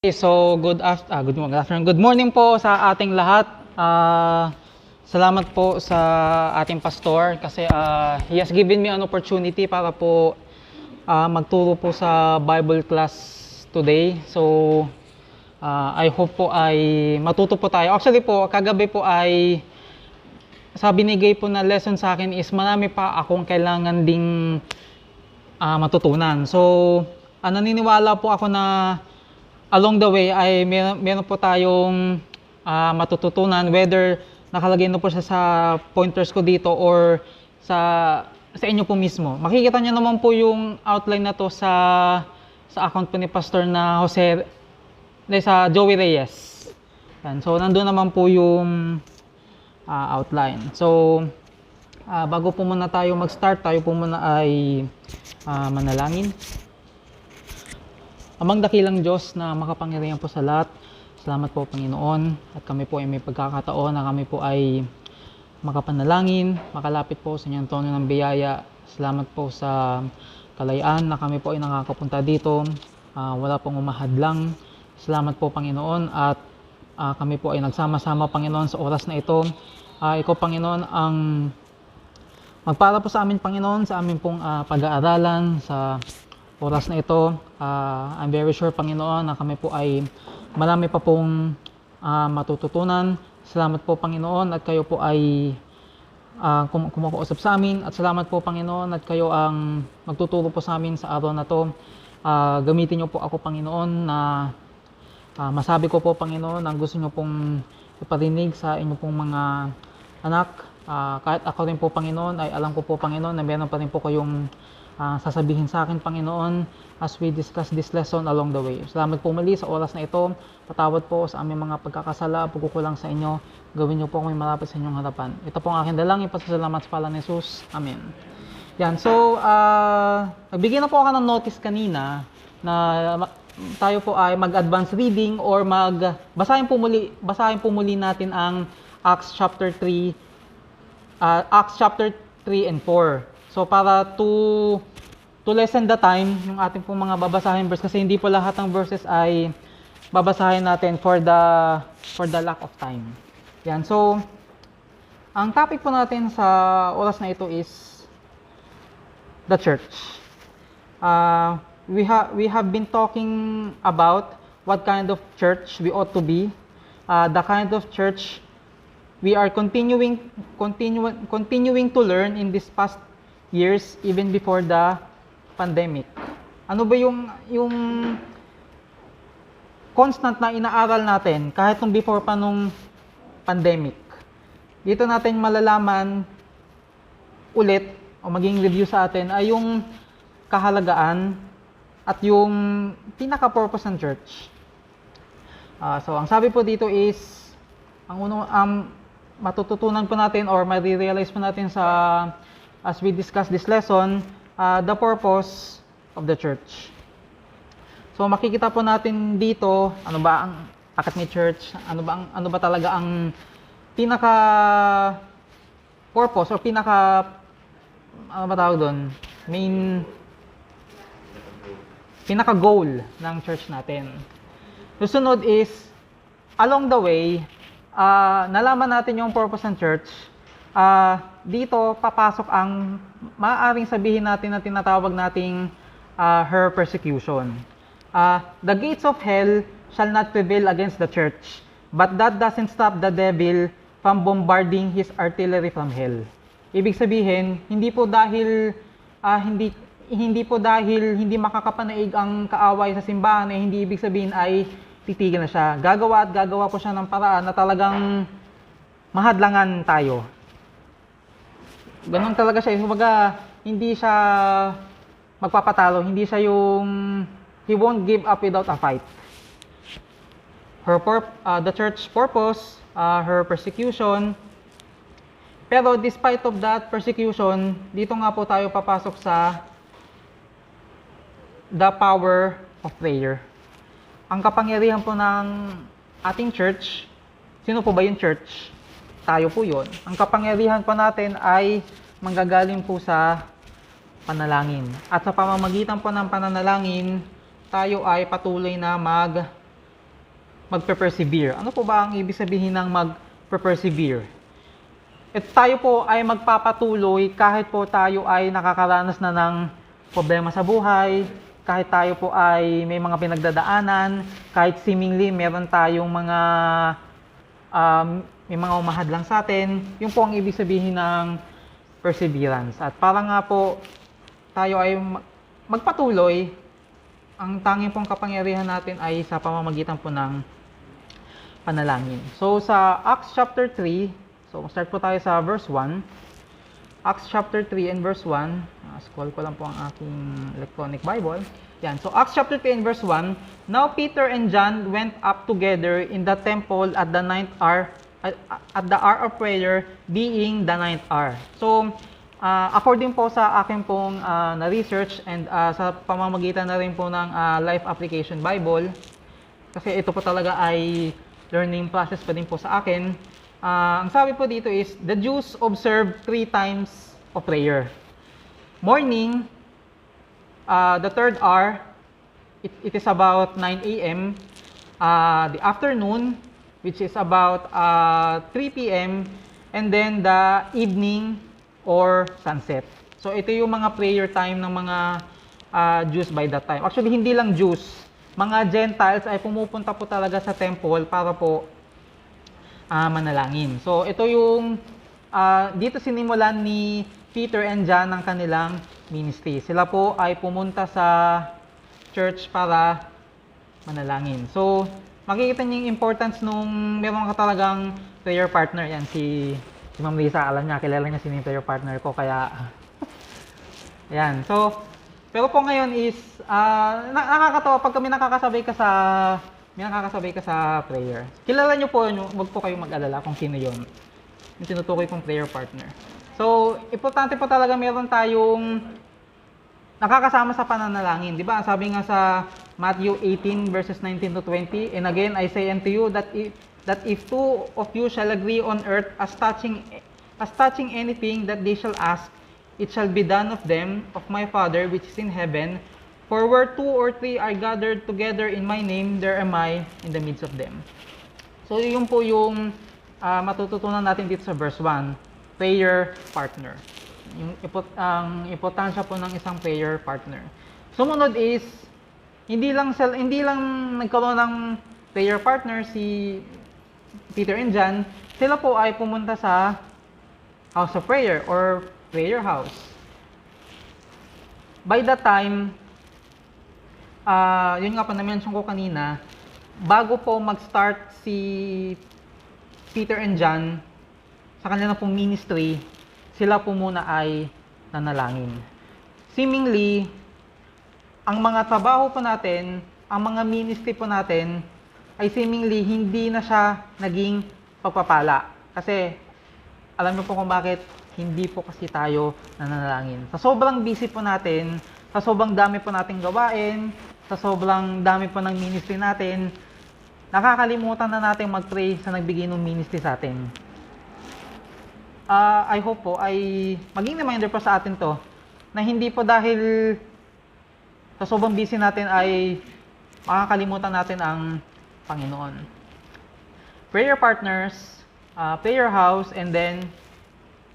Good afternoon. Good morning po sa ating lahat. Salamat po sa ating pastor kasi he has given me an opportunity para po magturo po sa Bible class today. So I hope po ay matuto po tayo. Actually po, kagabi po ay binigay po na lesson sa akin is marami pa akong kailangan ding matutunan. So naniniwala po ako na along the way ay meron po tayong matututunan, whether nakalagay na po siya sa pointers ko dito or sa inyo po mismo. Makikita niyo naman po yung outline na to sa account po ni Pastor na sa Joey Reyes. Yan. So nandoon naman po yung outline. So bago po muna tayo mag-start, tayo po muna ay manalangin. Amang dakilang Diyos na makapangyarihan po sa lahat, salamat po Panginoon at kami po ay may pagkakataon na kami po ay makapanalangin, makalapit po sa inyong tono ng biyaya. Salamat po sa kalayaan na kami po ay nakakapunta dito, wala pong umahadlang. Salamat po Panginoon at kami po ay nagsama-sama Panginoon sa oras na ito. Ikaw Panginoon ang magpara po sa amin Panginoon, sa amin pong pag-aaralan sa oras na ito. I'm very sure Panginoon na kami po ay marami pa pong matututunan. Salamat po Panginoon at kayo po ay kumakausap sa amin at salamat po Panginoon at kayo ang magtuturo po sa amin sa araw na to. Gamitin niyo po ako Panginoon na masabi ko po Panginoon ang gusto niyo pong iparinig sa inyo pong mga anak. Kahit ako rin po Panginoon ay alam ko po Panginoon na meron pa rin po kayong sasabihin sa akin Panginoon as we discuss this lesson along the way. Salamat po muli sa oras na ito. Patawad po sa aming mga pagkakasala, pagkukulang sa inyo. Gawin niyo po kami malapit sa inyong harapan. Ito po ang aking dalangin, pasasalamat sa pangalan ni Jesus. Amen. Yan. So, nagbigay na po ako ng notice kanina na tayo po ay mag-advance reading or basahin po muli natin ang Acts chapter 3 and 4. So para to lessen the time, yung ating pong mga babasahin verse kasi hindi po lahat ng verses ay babasahin natin for the lack of time. Yan. So ang topic po natin sa oras na ito is the church. We have been talking about what kind of church we ought to be, the kind of church we are continuing to learn in this past years, even before the pandemic. Ano ba yung constant na inaaral natin kahit nung before pa nung pandemic? Dito natin malalaman ulit o maging review sa atin ay yung kahalagaan at yung pinaka-purpose ng church. So ang sabi po dito is ang matututunan po natin or ma-realize po natin as we discuss this lesson, the purpose of the church. So makikita po natin dito, ano ba ang bakit may church? Ano ba talaga ang pinaka purpose or ano ba tawag doon? Pinaka goal ng church natin. Susunod is along the way, nalaman natin yung purpose ng church. Dito papasok ang maaaring sabihin natin na tinatawag nating her persecution. The gates of hell shall not prevail against the church, but that doesn't stop the devil from bombarding his artillery from hell. Ibig sabihin, hindi po dahil hindi makakapanaig ang kaaway sa simbahan hindi ibig sabihin ay titigil na siya. Gagawa po siya ng paraan na talagang mahadlangan tayo. Ganun talaga siya. Kumbaga, hindi siya magpapatalo. Hindi siya he won't give up without a fight. The church purpose, her persecution. Pero despite of that persecution, dito nga po tayo papasok sa the power of prayer. Ang kapangyarihan po ng ating church, sino po ba yung church? Tayo po yun. Ang kapangyarihan po natin ay manggagaling po sa panalangin. At sa pamamagitan po ng pananalangin, tayo ay patuloy na magpe-persevere. Ano po ba ang ibig sabihin ng magpe-persevere? At tayo po ay magpapatuloy kahit po tayo ay nakakaranas na ng problema sa buhay, kahit tayo po ay may mga pinagdadaanan, kahit seemingly meron tayong mga may mga umahad lang sa atin, yun po ang ibig sabihin ng perseverance. At para nga po tayo ay magpatuloy, ang tanging pong kapangyarihan natin ay sa pamamagitan po ng panalangin. So sa Acts chapter 3, so start po tayo sa verse 1. Acts chapter 3 and verse 1. Scroll ko lang po ang aking electronic Bible. Yan. So Acts chapter 3 and verse 1. Now Peter and John went up together in the temple at the ninth hour, at the hour of prayer, being the ninth hour. So according po sa akin pong na-research and sa pamamagitan na rin po ng Life Application Bible, kasi ito po talaga ay learning process pa din po sa akin. Ang sabi po dito is, the Jews observed 3 times of prayer. Morning, the third hour, it is about 9 a.m. The afternoon, which is about 3 p.m. And then the evening or sunset. So ito yung mga prayer time ng mga Jews by that time. Actually, hindi lang Jews. Mga Gentiles ay pumupunta po talaga sa temple para po manalangin. So ito yung dito sinimulan ni Peter and John ang kanilang ministry. Sila po ay pumunta sa church para manalangin. So makikita niyo yung importance nung meron ka talagang prayer partner. Yan si Ma'am Lisa, alam niya, kilala niya sino yung prayer partner ko, kaya yan. So pero po ngayon is nakakatawa pag kami nakakasabay ka sa prayer. Kilala niyo po, wag po kayong mag-alala kung sino yon. Yung tinutukoy kong prayer partner. So, importante po talaga meron tayong nakakasama sa pananalangin. Di ba? Sabi nga sa Matthew 18 verses 19 to 20, and again, I say unto you that if two of you shall agree on earth as touching anything that they shall ask, it shall be done of them, of my Father which is in heaven. For where 2 or 3 are gathered together in my name, there am I in the midst of them. So, yun po yung matututunan natin dito sa verse 1, prayer partner. Ang importansya po ng isang prayer partner. Sumunod is, hindi lang nagkaroon ng prayer partner si Peter and John, sila po ay pumunta sa house of prayer or prayer house. By that time, yun nga pa na-mention ko kanina, bago po mag-start si Peter and John sa kanilang pong ministry, sila po muna ay nanalangin. Seemingly, ang mga trabaho po natin, ang mga ministry po natin, ay seemingly hindi na siya naging pagpapala. Kasi, alam niyo po kung bakit hindi po kasi tayo nananalangin. Sa sobrang busy po natin, sa sobrang dami po nating gawain, sa sobrang dami po ng ministry natin, nakakalimutan na natin mag-pray sa nagbigay ng ministry sa atin. I hope po ay maging reminder po sa atin to, na hindi po dahil sa sobrang busy natin ay makakalimutan natin ang Panginoon. Prayer partners, prayer house, and then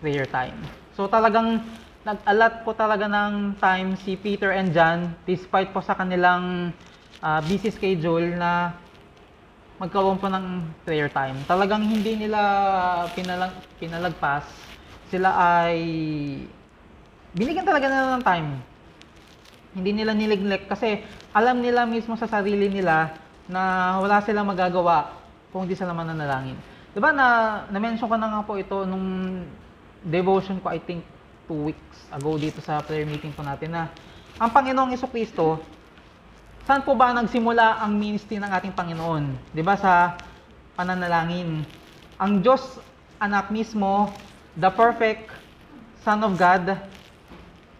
prayer time. So talagang nag-allot po talaga ng time si Peter and John despite po sa kanilang busy schedule na magkaroon po ng prayer time. Talagang hindi nila pinalagpas. Sila ay binigyan talaga nila ng time. Hindi nila nineglect kasi alam nila mismo sa sarili nila na wala silang magagawa kung hindi sila mananalangin. Diba na-mention ko na nga po ito nung devotion ko, I think 2 weeks ago dito sa prayer meeting po natin, na ang Panginoong Jesucristo, saan po ba nagsimula ang ministry ng ating Panginoon? 'Di ba sa pananalangin? Ang Diyos anak mismo, the perfect Son of God,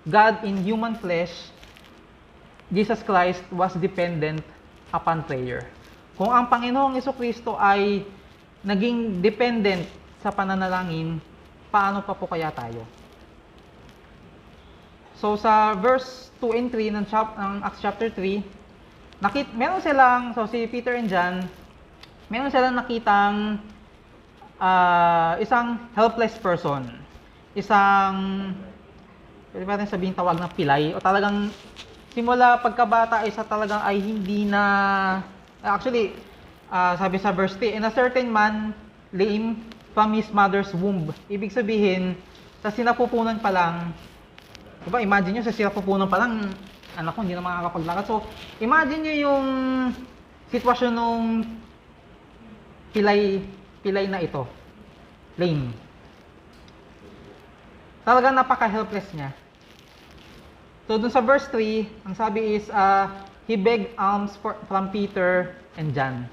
God in human flesh, Jesus Christ was dependent upon prayer. Kung ang Panginoong Jesucristo ay naging dependent sa pananalangin, paano pa po kaya tayo? So sa verse 2 and 3 ng Acts chapter 3, meron silang, so si Peter and John, meron silang nakitang isang helpless person. Isang, pwede ba rin sabihin tawag na pilay, o talagang simula pagkabata isa talagang ay hindi na, actually, sabi sa verse 3, and a certain man lame from his mother's womb. Ibig sabihin, sa sinapupunan pa lang, diba, imagine nyo sa sinapupunan pa lang, anak ko hindi na makakapaglakad. So, imagine nyo yung sitwasyon ng pilay na ito, lame. Talagang napaka-helpless niya. So, dun sa verse 3, ang sabi is, he begged alms from Peter and John.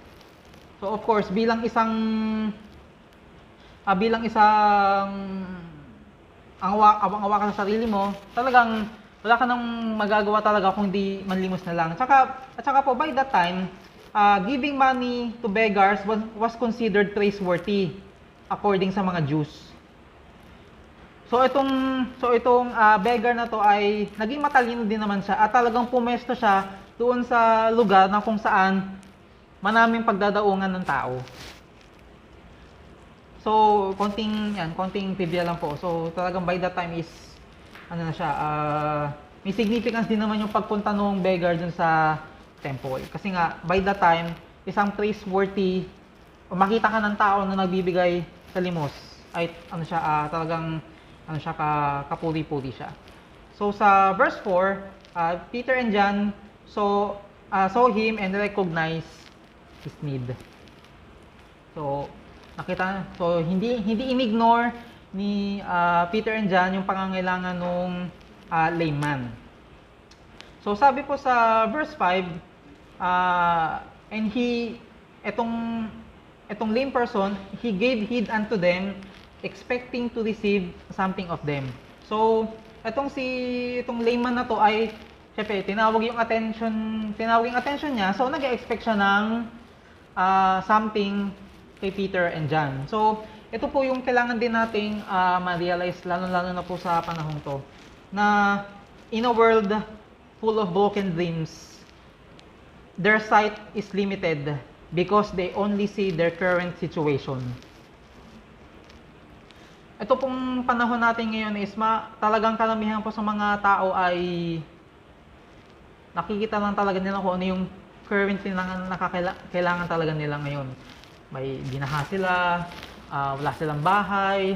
So, of course, bilang isang awa ka sa sarili mo, talagang wala ka nang magagawa talaga kung di manlimos na lang. At saka po, by that time, giving money to beggars was considered praiseworthy according sa mga Jews. So itong beggar na to ay naging matalino din naman siya at talagang pumesto siya doon sa lugar na kung saan maraming pagdadaungan ng tao. So konting trivia lang po. So talagang by that time is ano na siya, may significance din naman yung pagpunta ng beggar dun sa temple. Kasi nga by that time, isang praiseworthy, makita ka ng tao na nagbibigay sa limos ay ano siya, talagang ano siya, kapuri-puri siya. So sa verse 4, Peter and John saw him and recognized his need. So hindi inignore ni Peter and John yung pangangailangan ng lame man. So sabi po sa verse 5, and etong lame person, he gave heed unto them, expecting to receive something of them. So, itong lame man na to ay, syempre, tinawag yung attention niya. So, nag-expect siya ng something kay Peter and John. So, ito po yung kailangan din nating ma-realize, lalo-lalo na po sa panahong to, na in a world full of broken dreams, their sight is limited because they only see their current situation. Ito pong panahon natin ngayon is talagang karamihan po sa mga tao ay nakikita lang talaga nila kung ano yung current na kailangan talaga nila ngayon. May binaha sila, wala silang bahay,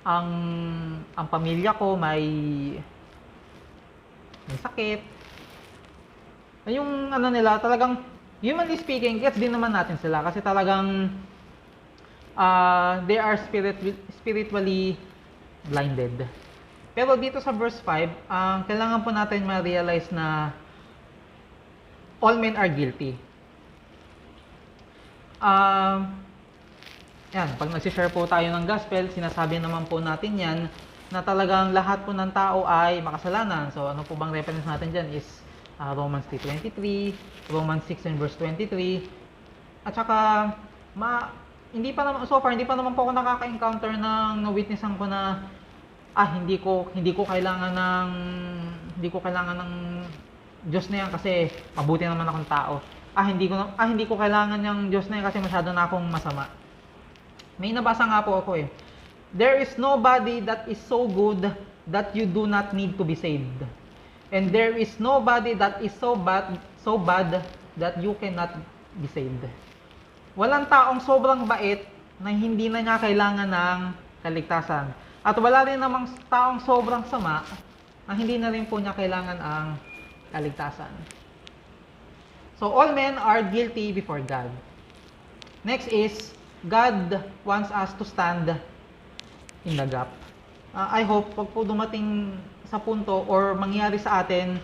ang pamilya ko may sakit. Yung ano nila, talagang humanly speaking, gets din naman natin sila kasi talagang they are spiritually blinded. Pero dito sa verse 5, kailangan po natin ma-realize na all men are guilty. Pag nag-share po tayo ng gospel, sinasabi naman po natin yan na talagang lahat po ng tao ay makasalanan. So ano po bang reference natin dyan is Romans 3:23, Romans 6 and verse 23. At saka hindi pa naman po ako nakaka-encounter ng na-witnessan ko na hindi ko kailangan ng Diyos na yan kasi mabuti naman akong tao. Hindi ko kailangan ng Diyos na yan kasi masyado na akong masama. May nabasa nga po ako there is nobody that is so good that you do not need to be saved. And there is nobody that is so bad that you cannot be saved. Walang taong sobrang bait na hindi na niya kailangan ng kaligtasan. At wala rin namang taong sobrang sama na hindi na rin po niya kailangan ang kaligtasan. So, all men are guilty before God. Next is, God wants us to stand in the gap. I hope, pag po dumating sa punto or mangyari sa atin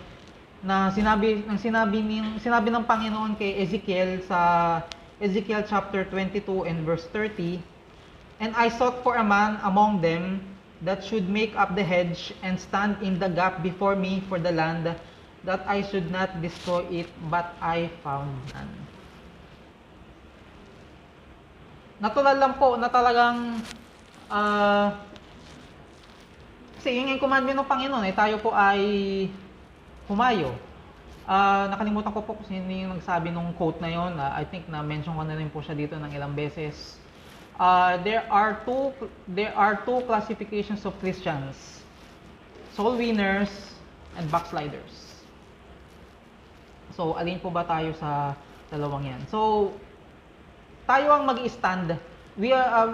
na sinabi ng Panginoon kay Ezekiel sa Ezekiel chapter 22 and verse 30, and I sought for a man among them that should make up the hedge and stand in the gap before me for the land, that I should not destroy it, but I found none. Natural lang po na talagang kasi yun yung commandment ng Panginoon tayo po ay humayo. Nakalimutan ko po kung sino yung nagsabi nung quote na yon. I think na mention ko na rin po siya dito ng ilang beses. There are two classifications of Christians: soul winners and backsliders. So, alin po ba tayo sa dalawang yan? So, tayo ang mag-i-stand. We are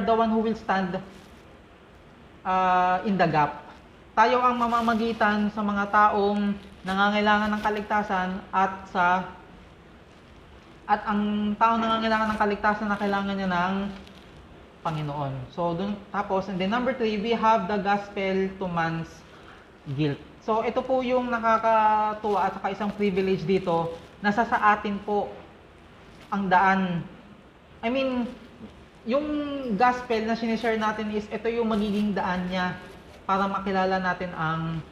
the one who will stand in the gap. Tayo ang mamamagitan sa mga taong nangangailangan ng kaligtasan at ang taong nangangailangan ng kaligtasan na kailangan niya ng Panginoon. So, tapos, and then number 3, we have the gospel to man's guilt. So, ito po yung nakakatuwa at saka isang privilege dito, nasa sa atin po ang daan. I mean, yung gospel na sinishare natin is, ito yung magiging daan niya para makilala natin ang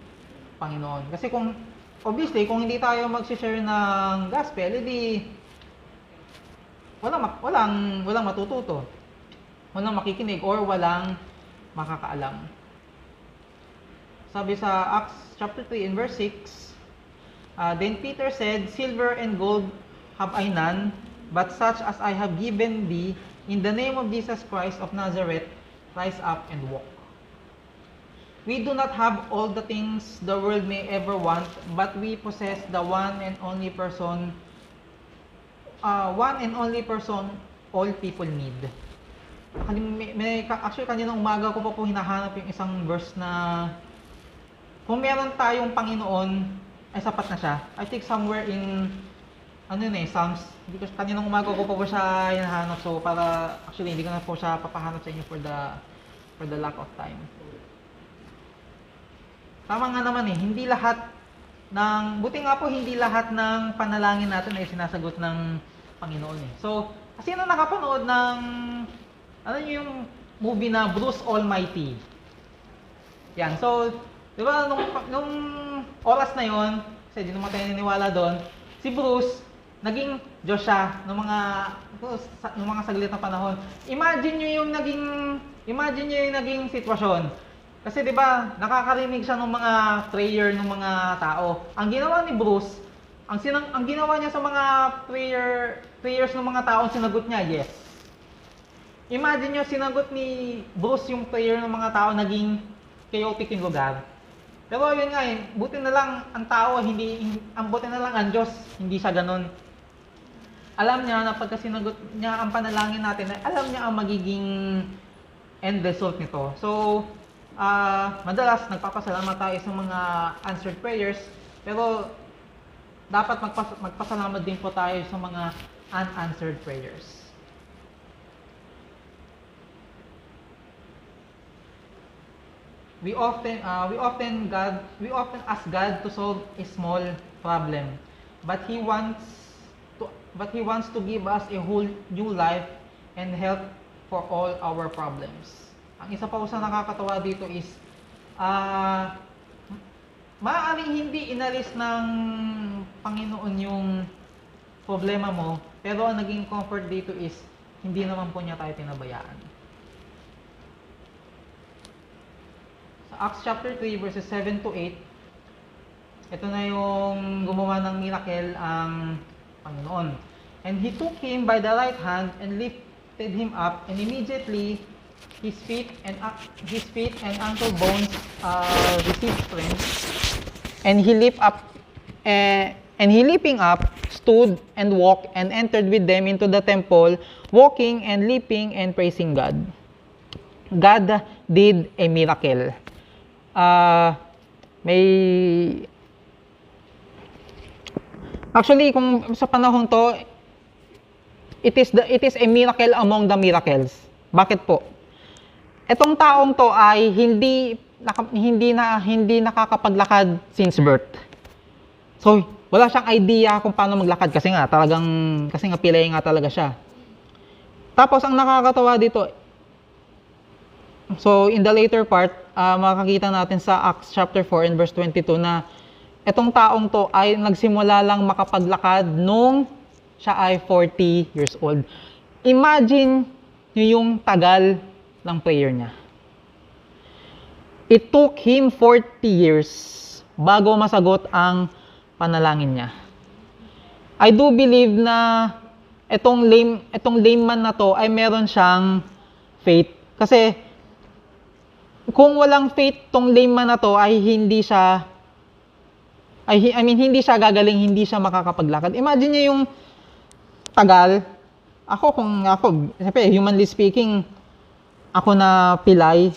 Panginoon. Kasi obviously, kung hindi tayo mag-share ng gospel, edi walang matututo. Walang makikinig or walang makakaalam. Sabi sa Acts chapter 3 and verse 6, Then Peter said, Silver and gold have I none, but such as I have given thee, in the name of Jesus Christ of Nazareth, rise up and walk. We do not have all the things the world may ever want, but we possess the one and only person all people need. Actually, kaninang umaga ko po hinahanap yung isang verse na kung meron tayong Panginoon, ay sapat na siya. I think somewhere in Psalms. Kaninang umaga ko po siya hinahanap. So, actually, hindi ko na po siya papahanap sa inyo for the lack of time. Tama nga naman hindi lahat buti nga po hindi lahat ng panalangin natin ay sinasagot ng Panginoon So, sino nakapanood ng, yung movie na Bruce Almighty? Yan, so, di ba, nung oras na yon, kasi di naman tayo naniniwala doon, si Bruce, naging Diyos siya ng mga saglit na panahon. Imagine nyo yung naging sitwasyon. Kasi 'di ba, nakakarinig siya ng mga prayer ng mga tao. Ang ginawa ni Bruce, ang ginawa niya sa mga prayers ng mga tao, sinagot niya, yes. Imagine niyo sinagot ni Bruce yung prayer ng mga tao, naging chaotic yung lugar. Pero yun nga buti na lang ang tao, buti na lang ang Diyos, hindi siya ganun. Alam niya na pagka sinagot niya ang panalangin natin, alam niya ang magiging end result nito. So, madalas nagpapasalamat tayo sa mga answered prayers, pero dapat magpasalamat din po tayo sa mga unanswered prayers. We often ask God to solve a small problem, but He wants to give us a whole new life and help for all our problems. Ang isa pa sa nakakatawa dito is, maaaring hindi inalis ng Panginoon yung problema mo, pero ang naging comfort dito is, hindi naman po niya tayo pinabayaan. Sa Acts chapter 3 verses 7 to 8, ito na yung gumawa ng miracle ang Panginoon. And He took him by the right hand and lifted him up, and immediately his feet and ankle bones received strength, and he leaping up stood and walked and entered with them into the temple, walking and leaping and praising God. God did a miracle. Actually, kung sa panahon to, it is a miracle among the miracles. Bakit po? Etong taong to ay hindi nakakapaglakad since birth. So, wala siyang idea kung paano maglakad kasi nga pilay nga talaga siya. Tapos ang nakakatawa dito, so in the later part, makakita natin sa Acts chapter 4 and verse 22 na etong taong to ay nagsimula lang makapaglakad nung siya ay 40 years old. Imagine nyo yung tagal ng prayer niya. It took him 40 years bago masagot ang panalangin niya. I do believe na itong lame man na to ay meron siyang faith. Kasi kung walang faith tong lame man na to ay hindi siya hindi siya gagaling, hindi siya makakapaglakad. Imagine niyo yung tagal. Siyempre, humanly speaking, ako na pilay.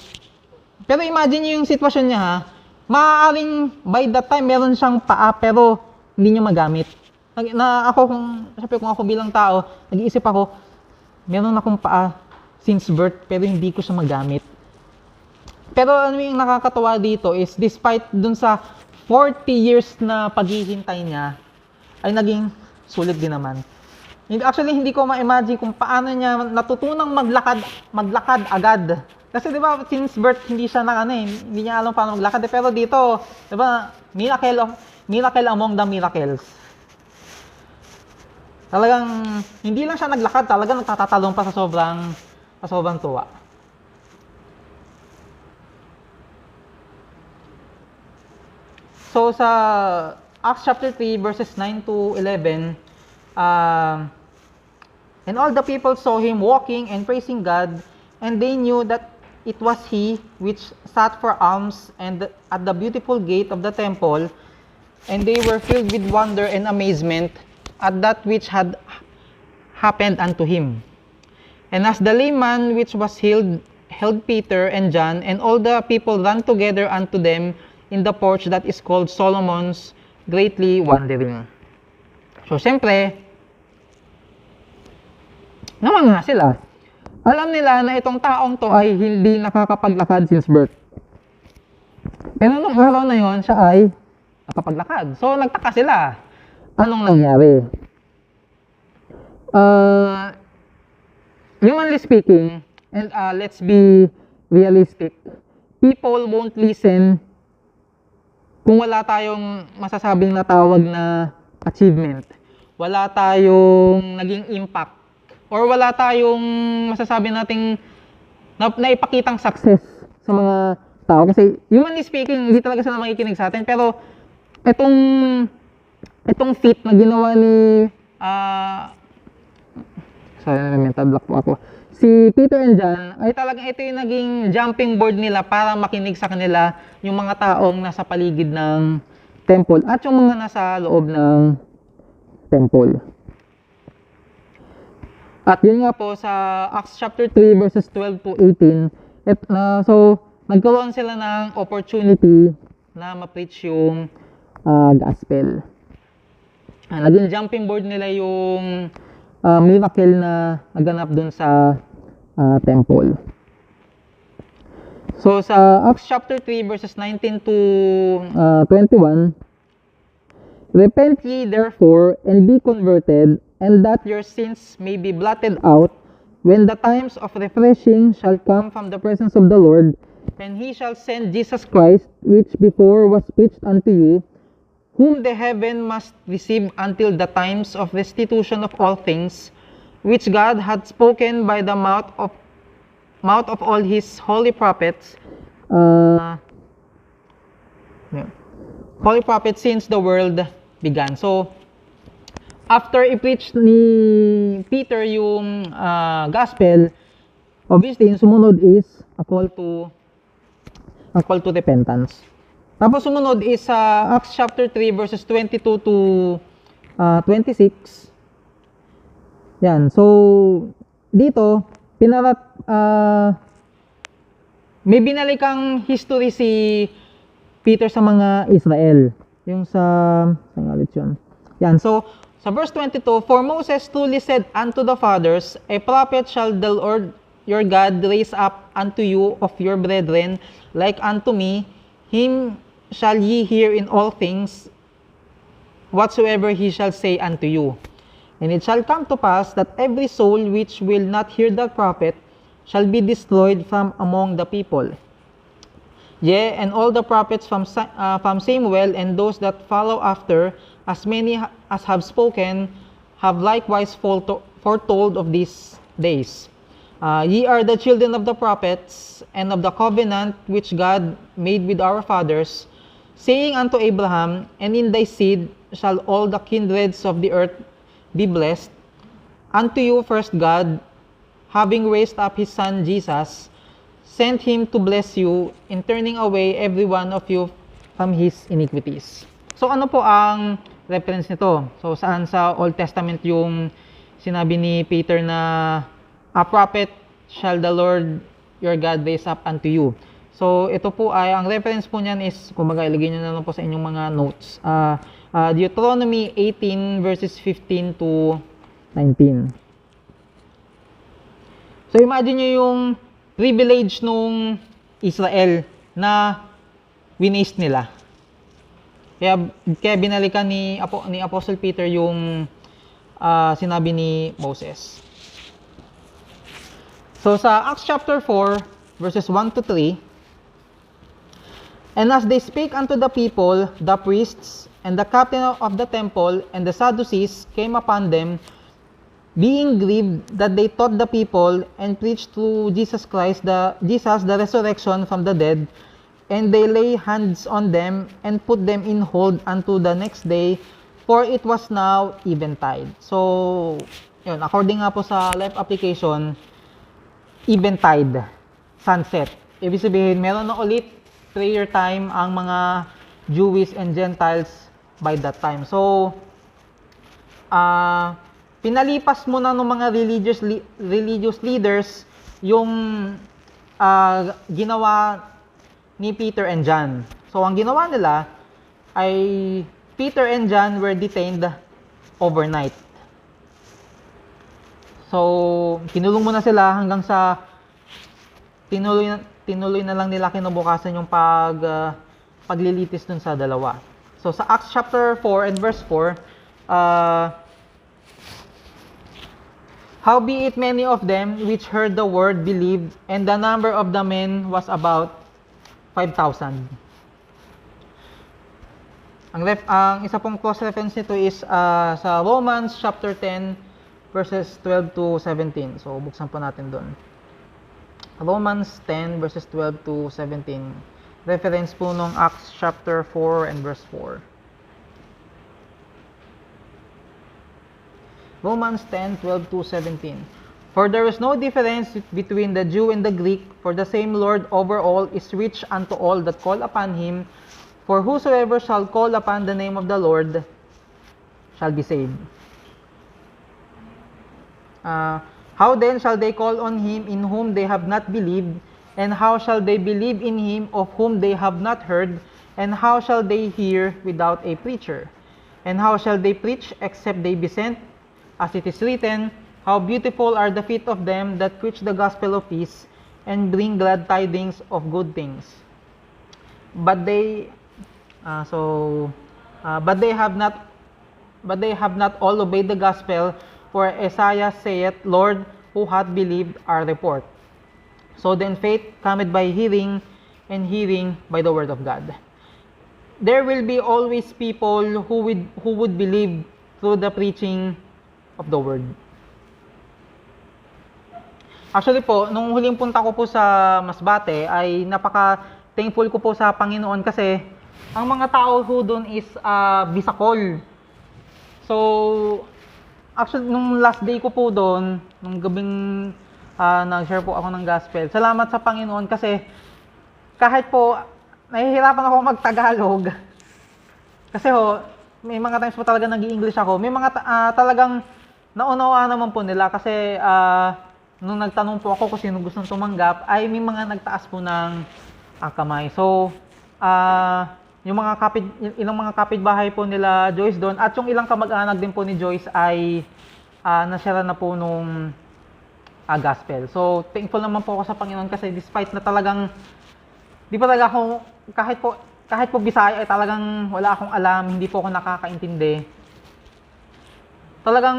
Pero imagine niyo yung sitwasyon niya ha. Maaaring by that time meron siyang paa pero hindi niya magamit. Kung ako bilang tao, nag-iisip ako, meron akong paa since birth pero hindi ko siya magamit. Pero ano yung nakakatawa dito is despite dun sa 40 years na paghihintay niya, ay naging sulit din naman. Actually, hindi ko ma-imagine kung paano niya natutunang maglakad agad. Kasi 'di ba, since birth hindi siya hindi niya alam paano maglakad. Pero dito, 'di ba, miracle among the miracles. Talagang hindi lang siya naglakad, talagang nagtatatalon pa sa sobrang tuwa. So sa Acts chapter 3 verses 9 to 11, and all the people saw him walking and praising God, and they knew that it was he which sat for alms and at the beautiful gate of the temple, and they were filled with wonder and amazement at that which had happened unto him. And as the lame man which was healed held Peter and John, and all the people ran together unto them in the porch that is called Solomon's, greatly wondering. So, siyempre, namangha sila. Alam nila na itong taong to ay hindi nakakapaglakad since birth. Pero nung araw na yon, siya ay nakapaglakad. So, nagtaka sila. Anong nangyari? Humanly speaking, and let's be realistic, people won't listen kung wala tayong masasabing natawag na achievement, wala tayong naging impact, or wala tayong masasabi nating naipakitang success sa mga tao. Kasi humanly speaking, hindi talaga sila makikinig sa atin. Pero itong feat na ginawa ni mental block po ako. Si Peter and John ay talagang ito yung naging jumping board nila para makinig sa kanila yung mga taong nasa paligid ng temple at yung mga nasa loob ng temple. At yun nga po sa Acts chapter 3 verses 12 to 18, so nagkaroon sila ng opportunity na ma-preach yung gospel. Naging jumping board nila yung miracle na naganap dun sa temple. So sa Acts chapter 3 verses 19 to 21, repent ye therefore and be converted, and that your sins may be blotted out, when the times of refreshing shall come from the presence of the Lord, and he shall send Jesus Christ, which before was preached unto you, whom the heaven must receive until the times of restitution of all things, which God had spoken by the mouth of all his holy prophets, since the world began. So, after i-preach ni Peter yung gospel, obviously, yung sumunod is a call to repentance. Tapos sumunod is Acts chapter 3 verses 22 to 26. Yan. So, dito, may binalikang history si Peter sa mga Israel. Yung saan ulit yun? Yan. So, sa verse 22, for Moses truly said unto the fathers, a prophet shall the Lord your God raise up unto you of your brethren, like unto me, him shall ye hear in all things, whatsoever he shall say unto you. And it shall come to pass that every soul which will not hear that prophet shall be destroyed from among the people. Yea, and all the prophets from Samuel and those that follow after, as many as have spoken, have likewise foretold of these days. Ye are the children of the prophets, and of the covenant which God made with our fathers, saying unto Abraham, and in thy seed shall all the kindreds of the earth be blessed. Unto you first God, having raised up his Son Jesus, sent him to bless you in turning away every one of you from his iniquities. So ano po ang reference nito? So saan sa Old Testament yung sinabi ni Peter na a prophet shall the Lord your God raise up unto you? So ito po ay, ang reference po niyan is, kumbaga ilagay nyo na lang po sa inyong mga notes. Deuteronomy 18 verses 15 to 19. So imagine nyo yung privilege nung Israel na winaste nila. Kaya binalikan ni Apostle Peter yung sinabi ni Moses. So sa Acts chapter 4 verses 1 to 3, and as they spake unto the people, the priests and the captain of the temple and the Sadducees came upon them, being grieved that they taught the people and preached through Jesus Christ the resurrection from the dead. And they lay hands on them and put them in hold unto the next day, for it was now eventide. So, yun, according nga po sa life application, eventide, sunset. Ibig sabihin, meron na ulit prayer time ang mga Jewish and Gentiles by that time. So, pinalipas muna ng mga religious leaders yung ginawa ni Peter and John. So, ang ginawa nila ay Peter and John were detained overnight. So, kinulong muna sila hanggang sa tinuloy na lang nila kinabukasan yung paglilitis dun sa dalawa. So, sa Acts chapter 4 and verse 4, howbeit many of them which heard the word believed, and the number of the men was about 5,000. Ang isa pong cross reference nito is sa Romans chapter 10 verses 12 to 17. So buksan po natin doon. Romans 10 verses 12 to 17. Reference po nung Acts chapter 4 and verse 4. Romans 10, 12 to 17. For there is no difference between the Jew and the Greek, for the same Lord over all is rich unto all that call upon him. For whosoever shall call upon the name of the Lord shall be saved. How then shall they call on him in whom they have not believed? And how shall they believe in him of whom they have not heard? And how shall they hear without a preacher? And how shall they preach except they be sent? As it is written, how beautiful are the feet of them that preach the gospel of peace and bring glad tidings of good things. But they have not all obeyed the gospel. For Isaiah saith, Lord, who hath believed our report? So then faith cometh by hearing, and hearing by the word of God. There will be always people who would believe through the preaching of the word. Actually po, nung huling punta ko po sa Masbate ay napaka-thankful ko po sa Panginoon kasi ang mga tao ho doon is Bisacol. So, actually, nung last day ko po doon, nung gabing nag-share po ako ng gospel, salamat sa Panginoon kasi kahit po nahihirapan ako mag-Tagalog kasi ho, may mga times po talaga nag-i-English ako, may mga talagang naunawa naman po nila kasi nung nagtanong po ako kung sino gustong tumanggap, ay may mga nagtaas po ng kamay. So, ilang mga kapitbahay po nila Joyce doon at yung ilang kamag-anak din po ni Joyce ay nasyara na po nung gospel. So, thankful naman po ako sa Panginoon kasi despite na talagang di pa talaga ako, kahit po Bisaya ay talagang wala akong alam, hindi po ako nakakaintindi. Talagang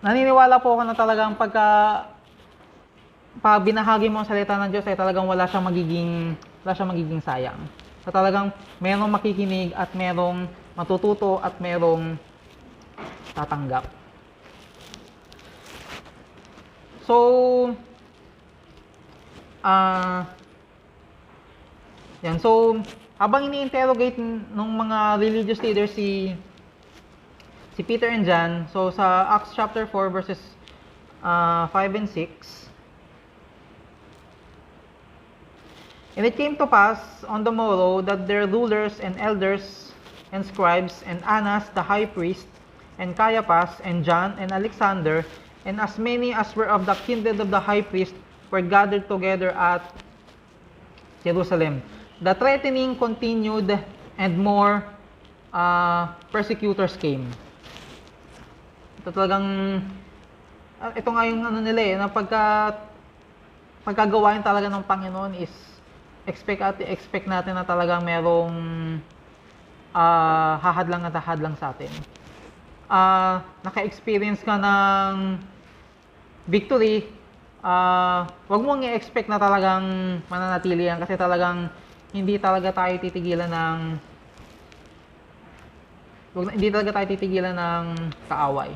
naniniwala po ako na talagang pag binahagi mo ang salita ng Diyos ay talagang wala siyang magiging sayang. So talagang merong makikinig at merong matututo at merong tatanggap. So, yan. So, habang ini-interrogate ng mga religious leaders si Peter and John, so sa Acts chapter 4 verses 5 and 6, "And it came to pass on the morrow that their rulers and elders and scribes and Annas the high priest and Caiaphas and John and Alexander and as many as were of the kindred of the high priest were gathered together at Jerusalem. The threatening continued and more persecutors came." Ito talagang, ito nga yung ano nila na pagkagawain talaga ng Panginoon is expect natin na talagang merong hahadlang at hahadlang sa atin. Naka-experience ka ng victory, wag mong i-expect na talagang mananatili yan kasi talagang hindi talaga tayo titigilan ng kaaway.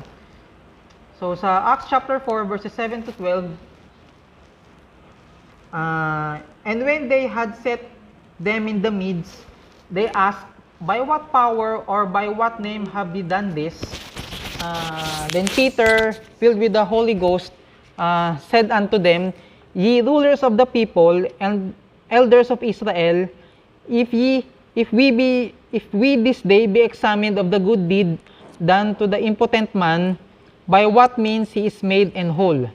So sa Acts chapter 4 verses 7 to 12, "And when they had set them in the midst, they asked, By what power or by what name have ye done this? Then Peter, filled with the Holy Ghost, said unto them, Ye rulers of the people and elders of Israel, if we this day be examined of the good deed done to the impotent man, by what means he is made and whole.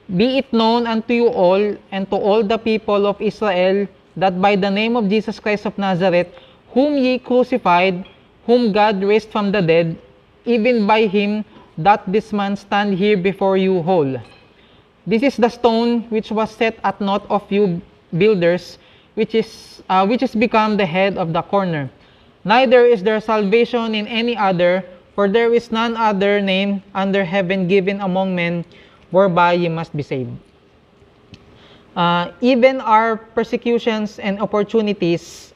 Be it known unto you all and to all the people of Israel that by the name of Jesus Christ of Nazareth, whom ye crucified, whom God raised from the dead, even by him doth this man stand here before you whole. This is the stone which was set at naught of you builders, which is become the head of the corner. Neither is there salvation in any other, for there is none other name under heaven given among men whereby ye must be saved." Even our persecutions and opportunities,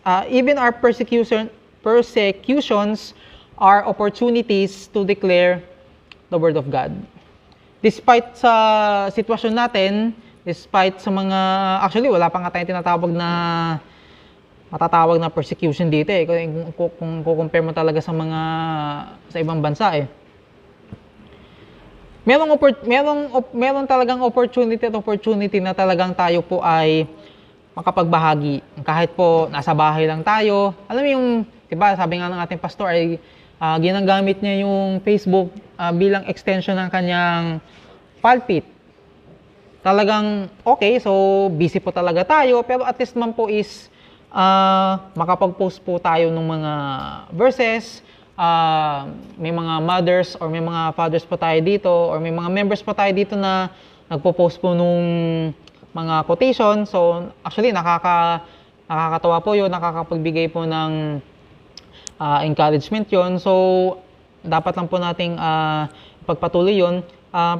persecutions are opportunities to declare the Word of God. Despite sa sitwasyon natin, despite sa mga, actually wala pa nga tayong matatawag na persecution dito kung compare mo talaga sa ibang bansa Meron talagang opportunity na talagang tayo po ay makapagbahagi. Kahit po nasa bahay lang tayo. Alam mo yung, diba, sabi nga ng ating pastor ay ginagamit niya yung Facebook bilang extension ng kanyang pulpit. Talagang okay, so busy po talaga tayo, pero at least man po is makapag-post po tayo ng mga verses, may mga mothers or may mga fathers po tayo dito or may mga members po tayo dito na nagpo-post po nung mga quotation. So actually nakakatawa po yun, nakakapagbigay po ng encouragement yun. So dapat lang po nating pagpatuloy yun.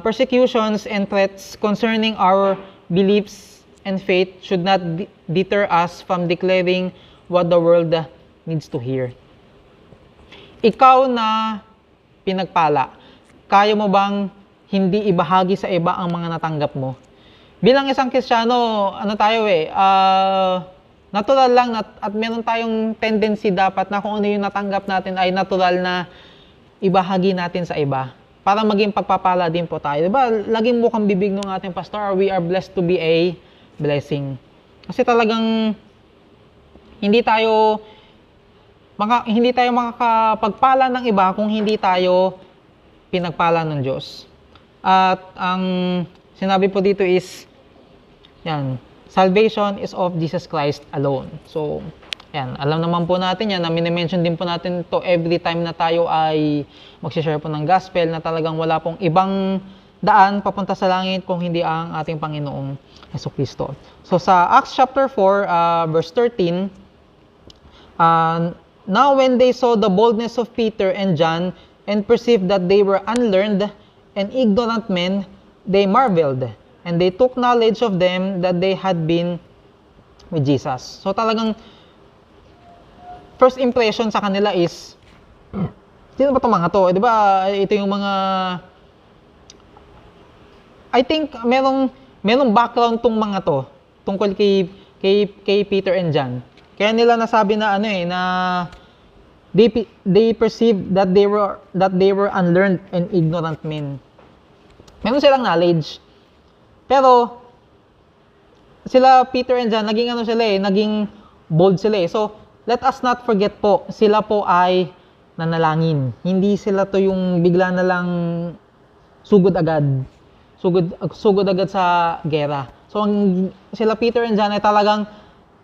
Persecutions and threats concerning our beliefs and faith should not deter us from declaring what the world needs to hear. Ikaw na pinagpala, kaya mo bang hindi ibahagi sa iba ang mga natanggap mo? Bilang isang Kristiyano, natural lang at meron tayong tendency dapat na kung ano yung natanggap natin ay natural na ibahagi natin sa iba para maging pagpapala din po tayo. Diba? Laging mukhang bibig ng ating pastor, we are blessed to be a blessing. Kasi talagang hindi tayo makakapagpala ng iba kung hindi tayo pinagpala ng Diyos. At ang sinabi po dito is, salvation is of Jesus Christ alone. So, alam naman po natin yan, na minimension din po natin to every time na tayo ay magsishare po ng gospel, na talagang wala pong ibang daan papunta sa langit kung hindi ang ating Panginoong Jesucristo. So, sa Acts chapter 4, verse 13, "Now when they saw the boldness of Peter and John and perceived that they were unlearned and ignorant men, they marveled, and they took knowledge of them that they had been with Jesus." So talagang first impression sa kanila is, sino ba itong mga to? Di ba, ito yung mga, I think merong background tong mga to tungkol kay Peter and John. Kaya nila nasabi na ano na they perceived that they were unlearned and ignorant men. Meron silang knowledge. Pero sila Peter and John, naging bold sila eh. So, let us not forget po, sila po ay nanalangin. Hindi sila to yung bigla na lang sugod agad. Sugod agad sa gera. So, sila Peter and John ay talagang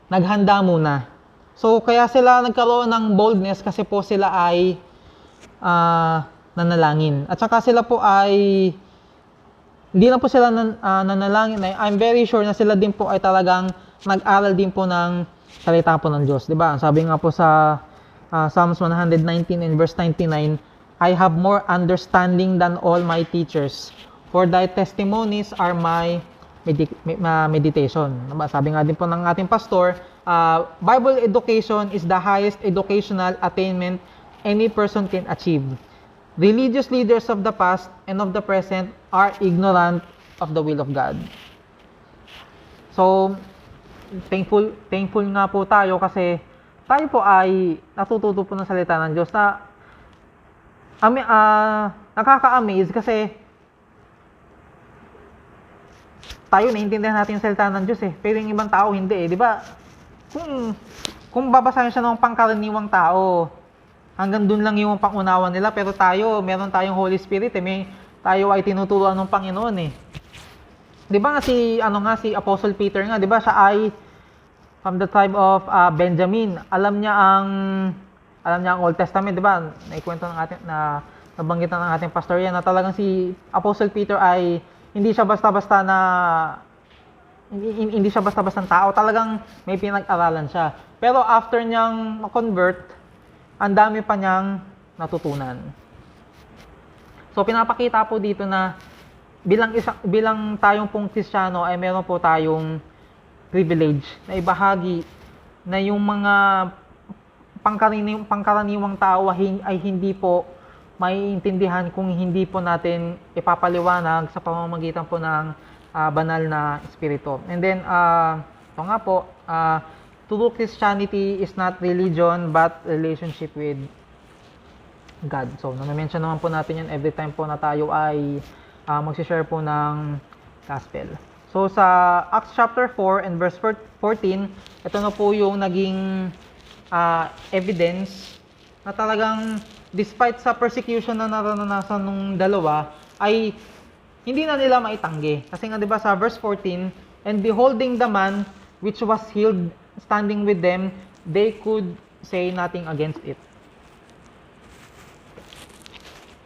naghanda muna. So, kaya sila nagkaroon ng boldness kasi po sila ay nanalangin. At saka sila po ay hindi na po sila nanalangin. I'm very sure na sila din po ay talagang nag-aral din po ng salita po ng Diyos. Diba? Sabi nga po sa Psalms 119 and verse 99, I have more understanding than all my teachers, for thy testimonies are my meditation. Sabi nga din po ng ating pastor, Bible education is the highest educational attainment any person can achieve. Religious leaders of the past and of the present are ignorant of the will of God. So, thankful nga po tayo kasi tayo po ay natututo po ng salita ng Diyos na nakaka-amaze kasi tayo naiintindihan natin yung salita ng Diyos eh. Pero yung ibang tao hindi eh. Di ba? Kung babasahin siya ng pangkaraniwang tao, hanggang dun lang yung pangunawa nila. Pero tayo, meron tayong Holy Spirit eh. Tayo ay tinuturuan ng Panginoon eh. Di ba nga si Apostle Peter nga, di ba siya ay from the tribe of Benjamin. Alam niya ang Old Testament, di ba? Naikwento ng ating nabanggitan ng ating pastor yan na talagang si Apostle Peter ay hindi siya basta-basta tao, talagang may pinag-aralan siya. Pero after niyang ma-convert, ang dami pa niyang natutunan. So pinapakita po dito na bilang tayong pong Kristiyano ay meron po tayong privilege na ibahagi na yung mga pangkaraniwang tao ay hindi po maiintindihan kung hindi po natin ipapaliwanag sa pamamagitan po ng banal na espiritu. And then, ito nga po, true Christianity is not religion but relationship with God. So, na-mention naman po natin yan every time po na tayo ay mag-share po ng gospel. So, sa Acts chapter 4 and verse 14, ito na po yung naging evidence na talagang despite sa persecution na naranasan nung dalawa, ay hindi na nila maitanggi. Kasi nga 'di ba sa verse 14, and beholding the man which was healed standing with them, they could say nothing against it.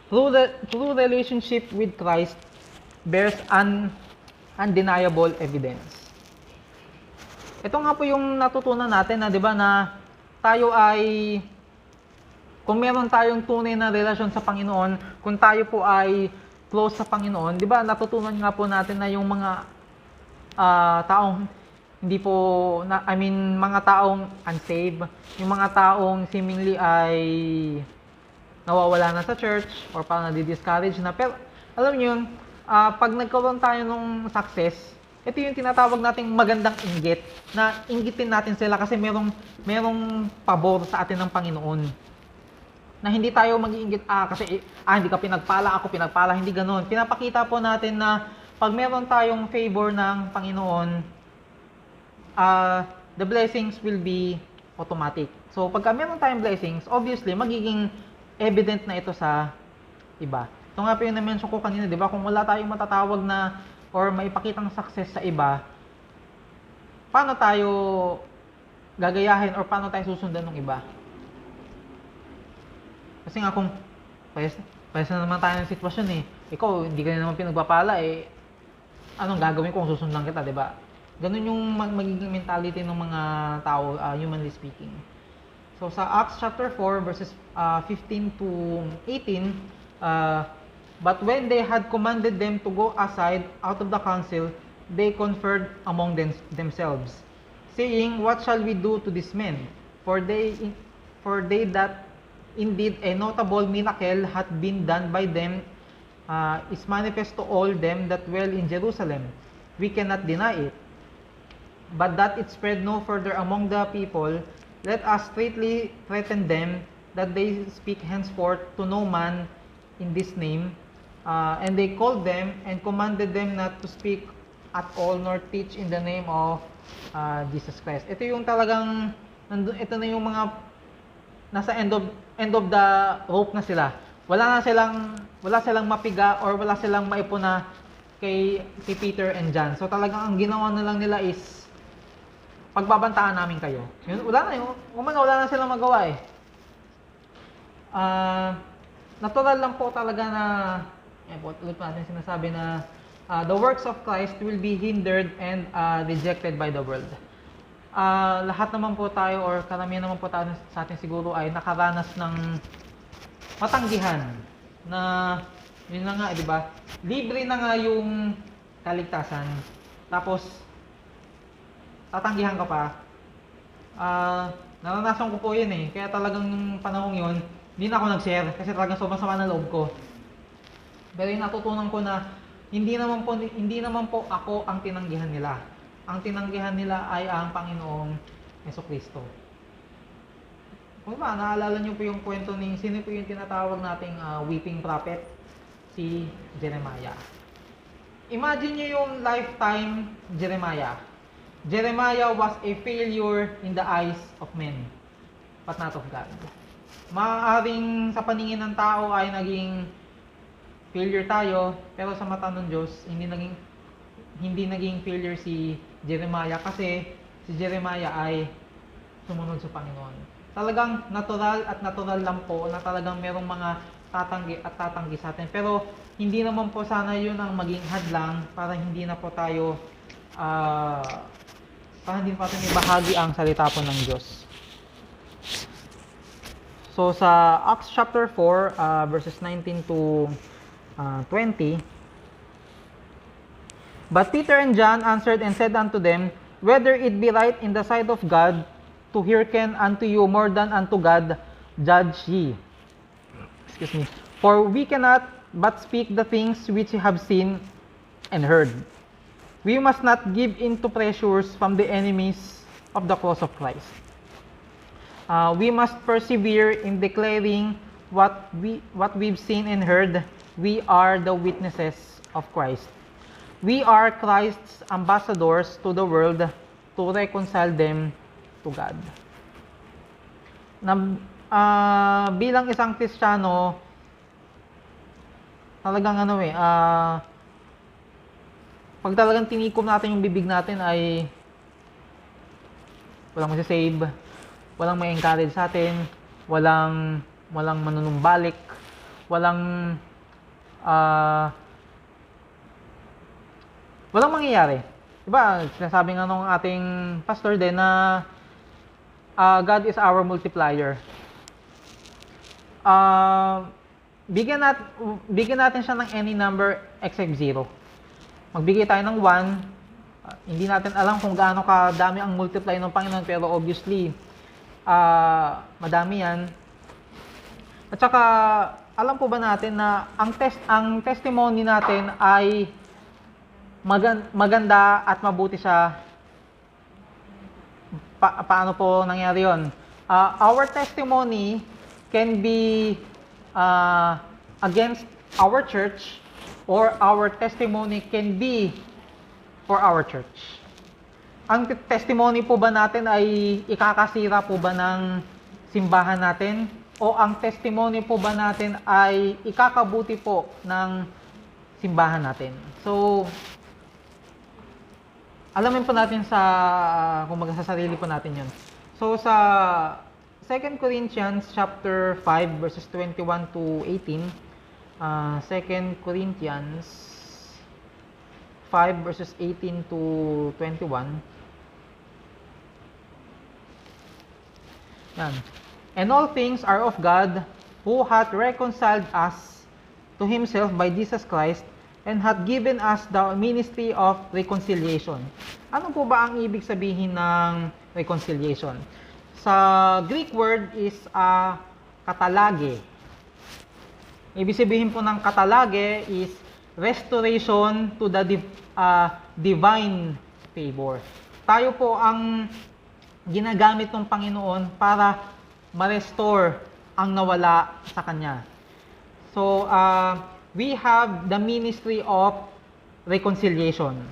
True relationship with Christ bears undeniable evidence. Ito nga po yung natutunan natin na 'di ba na tayo ay kung meron tayong tunay na relasyon sa Panginoon, kung tayo po ay close sa Panginoon, di ba natutunan nga po natin na yung mga taong hindi po, mga taong unsaved, yung mga taong seemingly ay nawawala na sa church or parang nadi-discourage na. Pero alam niyo yun, pag nagkaroon tayo ng success, ito yung tinatawag nating magandang inggit, na inggitin natin sila kasi merong pabor sa atin ng Panginoon. Na hindi tayo mag-iinggit, kasi hindi ka pinagpala, ako pinagpala, hindi ganoon. Pinapakita po natin na pag meron tayong favor ng Panginoon, the blessings will be automatic. So, pagka meron tayong blessings, obviously, magiging evident na ito sa iba. Ito nga po yung na-mention ko kanina, di ba? Kung wala tayong matatawag na or maipakitang success sa iba, paano tayo gagayahin or paano tayo susundan ng iba? Kasi nga kung payas na naman tayo ng sitwasyon eh. Ikaw, hindi ka na naman pinagpapala eh. Anong gagawin ko kung susundan kita, di ba? Ganun yung magiging mentality ng mga tao, humanly speaking. So sa Acts chapter 4 verses 15 to 18, but when they had commanded them to go aside out of the council, they conferred among themselves, saying, what shall we do to these men? For they that indeed a notable miracle hath been done by them is manifest to all them that dwell in Jerusalem. We cannot deny it. but that it spread no further among the people, let us straitly threaten them that they speak henceforth to no man in this name. And they called them and commanded them not to speak at all nor teach in the name of Jesus Christ. Ito yung talagang, ito na yung mga nasa end of the rope na sila. Wala silang mapiga or wala silang maipuna kay Peter and John. So talagang ang ginawa na lang nila is pagbabantaan namin kayo. Yun, wala na silang magawa eh. Natural lang po talaga na ulit natin sinasabi na the works of Christ will be hindered and rejected by the world. Lahat naman po tayo or karamihan naman po tayo sa atin siguro ay nakaranas ng matanggihan na yun na nga, di ba? Libre na nga yung kaligtasan. Tapos tatanggihan ka pa. Naranasan ko po yun eh. Kaya talagang nung panahon yun, hindi na ako nag-share kasi talagang sobrang sama ng loob ko. Pero yung natutunan ko na hindi naman po ako ang tinanggihan nila. Ang tinanggihan nila ay ang Panginoong Jesucristo. Kung ba, naalala niyo po yung kwento ni sino po yung tinatawag nating weeping prophet? Si Jeremiah. Imagine niyo yung lifetime Jeremiah. Jeremiah was a failure in the eyes of men, but not of God. Maaaring sa paningin ng tao ay naging failure tayo, pero sa mata ng Diyos, hindi naging failure si Jeremiah kasi si Jeremiah ay sumunod sa Panginoon. Talagang natural lang po na talagang merong mga tatanggi sa atin. Pero hindi naman po sana yun ang maging hadlang para hindi na po tayo para hindi pa natin ibahagi ang salita po ng Diyos. So sa Acts chapter 4 verses 19 to 20, but Peter and John answered and said unto them, whether it be right in the sight of God to hearken unto you more than unto God, judge ye. Excuse me. For we cannot but speak the things which we have seen and heard. We must not give in to pressures from the enemies of the cross of Christ. We must persevere in declaring what we've seen and heard. We are the witnesses of Christ. We are Christ's ambassadors to the world to reconcile them to God. Bilang isang Kristiyano, talagang pag talagang tinikom natin yung bibig natin ay walang masasave, walang may encourage sa atin, walang manunumbalik, walang mangyayari. Diba, sinasabi nga nung ating pastor din na God is our multiplier. Bigyan natin siya ng any number except 0. Magbigay tayo ng 1, hindi natin alam kung gaano kadami ang multiply ng Panginoon, pero obviously, madami yan. At saka, alam po ba natin na ang testimony natin ay maganda at mabuti siya. Paano po nangyari yun? Our testimony can be against our church, or our testimony can be for our church. Ang testimony po ba natin ay ikakasira po ba ng simbahan natin? O ang testimony po ba natin ay ikakabuti po ng simbahan natin? So, alamin po natin kumbaga sa sarili po natin yun. So, sa 2 Corinthians chapter 5 verses 21 to 18, 2 Corinthians 5 verses 18 to 21. Yan. And all things are of God, who hath reconciled us to himself by Jesus Christ, and hath given us the ministry of reconciliation. Ano po ba ang ibig sabihin ng reconciliation? Sa Greek word is katalage. Ibig sabihin po ng katalage is restoration to the divine favor. tayo po ang ginagamit ng Panginoon para ma-restore ang nawala sa Kanya. So, we have the ministry of reconciliation.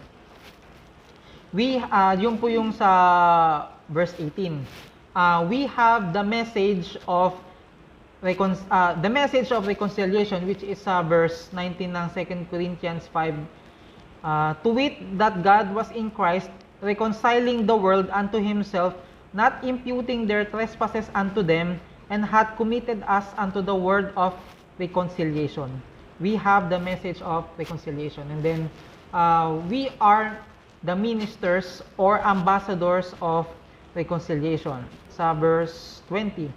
Yun po yung sa verse 18. We have the message of reconciliation, which is verse 19 ng 2 Corinthians 5. To wit, that God was in Christ, reconciling the world unto himself, not imputing their trespasses unto them, and hath committed us unto the word of reconciliation. We have the message of reconciliation. And then, we are the ministers or ambassadors of reconciliation. Sa verse 20.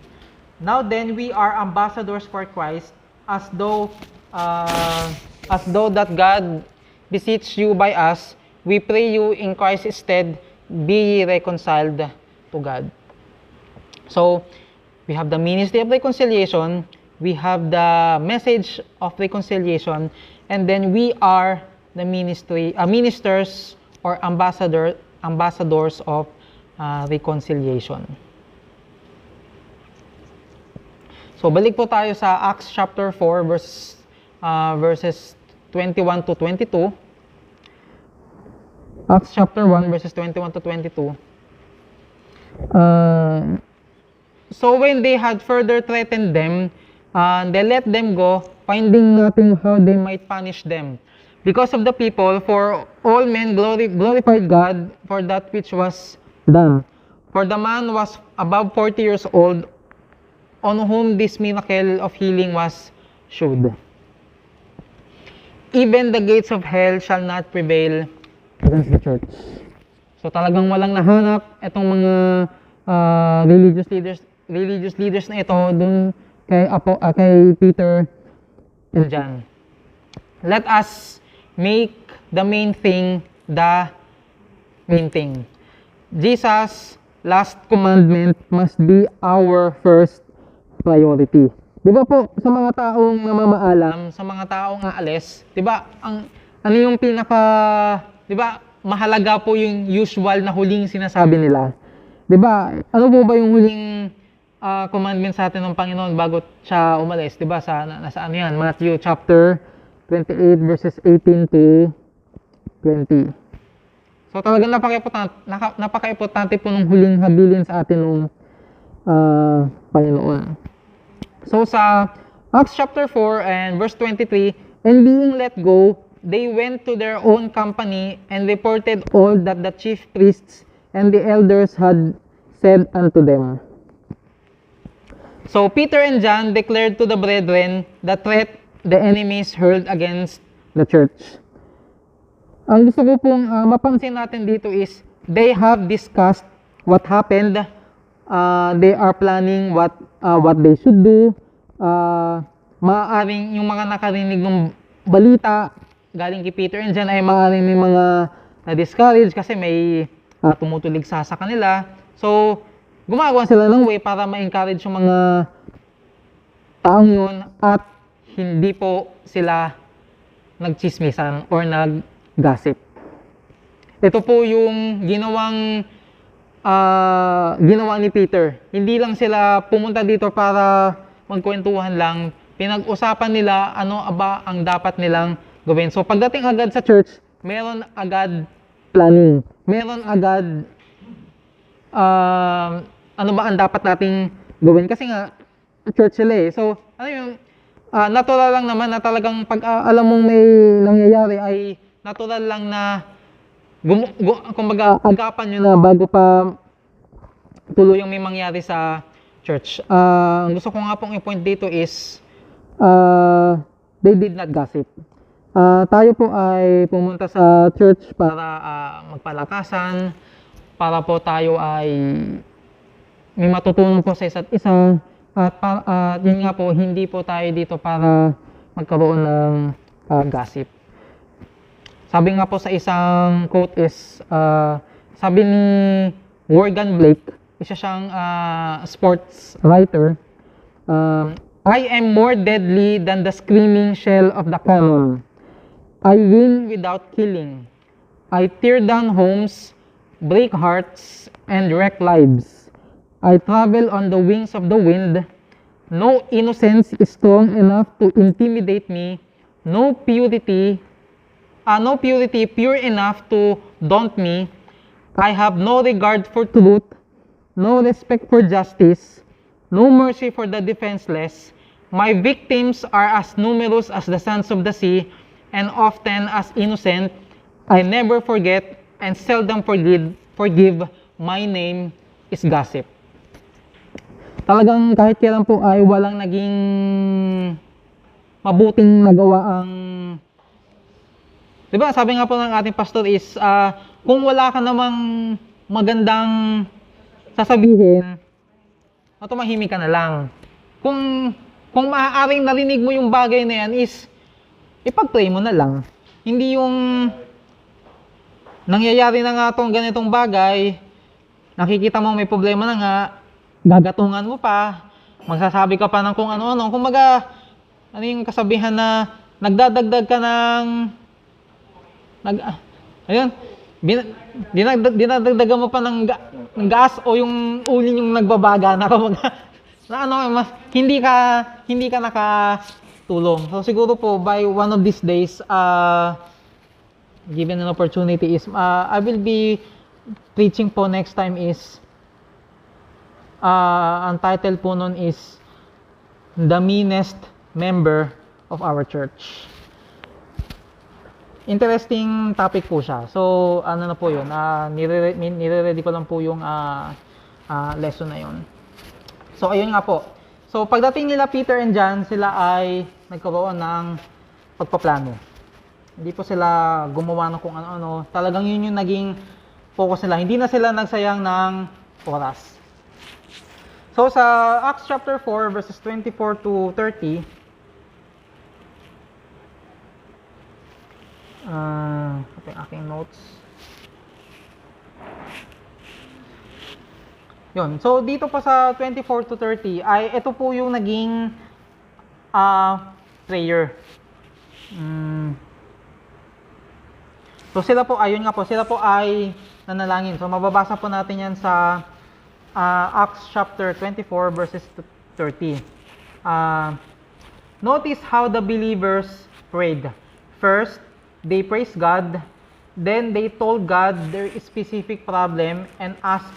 Now then, we are ambassadors for Christ, as though that God beseech you by us, we pray you in Christ's stead, be ye reconciled to God. So, we have the ministry of reconciliation, we have the message of reconciliation, and then we are the ministers or ambassadors of reconciliation. So, balik po tayo sa Acts chapter 4, verses 21 to 22. Acts chapter 1, verses 21 to 22. So, when they had further threatened them, they let them go, finding nothing how they might punish them. Because of the people, for all men glorified God for that which was done. For the man was above 40 years old, on whom this miracle of healing was shewed. Even the gates of hell shall not prevail against the church. So talagang walang nahanap itong mga religious leaders na ito dun kay Peter and John. Let us make the main thing the main thing. Jesus' last commandment must be our first priority. Di ba po, sa mga taong namamaalam, sa mga taong aalis, di ba, ano yung di ba, mahalaga po yung usual na huling sinasabi nila. Di ba, ano po ba yung huling commandment sa atin ng Panginoon bago siya umalis? Di ba, nasa ano yan? Matthew chapter 28 verses 18 to 20. So talagang napaka-importante po nung huling habilin sa atin ng Panginoon. So sa Acts chapter 4 and verse 23, and being let go, they went to their own company and reported all that the chief priests and the elders had said unto them. So Peter and John declared to the brethren the threat the enemies hurled against the church. Ang gusto ko pong mapansin natin dito is they have discussed what happened. They are planning what they should do. Maaaring yung mga nakarinig ng balita galing kay Peter and John ay maaaring may mga na-discourage kasi may tumutulig sa kanila. So, gumagawa sila ng way para ma-encourage yung mga taong yun at hindi po sila nagchismisan or nag-gossip. Ito po yung ginawa ni Peter. Hindi lang sila pumunta dito para magkwentuhan lang. Pinag-usapan nila ano ba ang dapat nilang gawin. So pagdating agad sa church, meron agad planning. Meron agad ano ba ang dapat nating gawin. Kasi nga, church sila eh. So, ano yung natural lang naman na talagang pag alam mong may nangyayari ay natural lang na kumbaga agapan nyo na bago pa tuluyang may mangyari sa church. Ang gusto ko nga pong i-point dito is they did not gossip. Tayo po ay pumunta sa church para magpalakasan, para po tayo ay may matutunan po sa isa't isa, at yun nga po, hindi po tayo dito para magkaroon ng gossip. Sabi nga po sa isang quote is, sabi ni Morgan Blake, isa siyang sports writer, I am more deadly than the screaming shell of the cannon. I win without killing. I tear down homes, break hearts, and wreck lives. I travel on the wings of the wind. No innocence is strong enough to intimidate me. No purity pure enough to daunt me. I have no regard for truth, no respect for justice, no mercy for the defenseless. My victims are as numerous as the sands of the sea, and often as innocent. I never forget and seldom forgive. My name is gossip. Talagang kahit kailan po ay walang naging mabuting nagawa ang... Diba, sabi nga po ng ating pastor is, kung wala ka namang magandang sasabihin, tumahimik ka na lang. Kung maaaring narinig mo yung bagay na yan is, ipag-pray mo na lang. Hindi yung nangyayari na nga tong ganitong bagay, nakikita mo may problema na nga, gagatungan mo pa, magsasabi ka pa ng kung ano-ano. Kumbaga, ano yung kasabihan na nagdadagdag ka ng dinadagdagan mo pa ng gas o yung ulin yung nagbabaga na mas hindi ka nakatulong. So siguro po by one of these days, given an opportunity is I will be preaching po next time is ang title po nun is The Meanest Member of Our Church. Interesting topic po siya. So, ano na po yun, nire-ready ko lang po yung lesson na yun. So, ayun nga po. So, pagdating nila Peter and John, sila ay nagkaroon ng pagpaplano. Hindi po sila gumawa ng kung ano-ano. Talagang yun yung naging focus nila. Hindi na sila nagsayang ng oras. So, sa Acts chapter 4, verses 24 to 30, ito yung aking notes. Yun. So, dito pa sa 24 to 30, ay ito po yung naging prayer. So, sila po, ayun nga po, sila po ay nanalangin. So, mababasa po natin yan sa Acts chapter 24 verses 30. Notice how the believers prayed. First, they praised God. Then they told God their specific problem and asked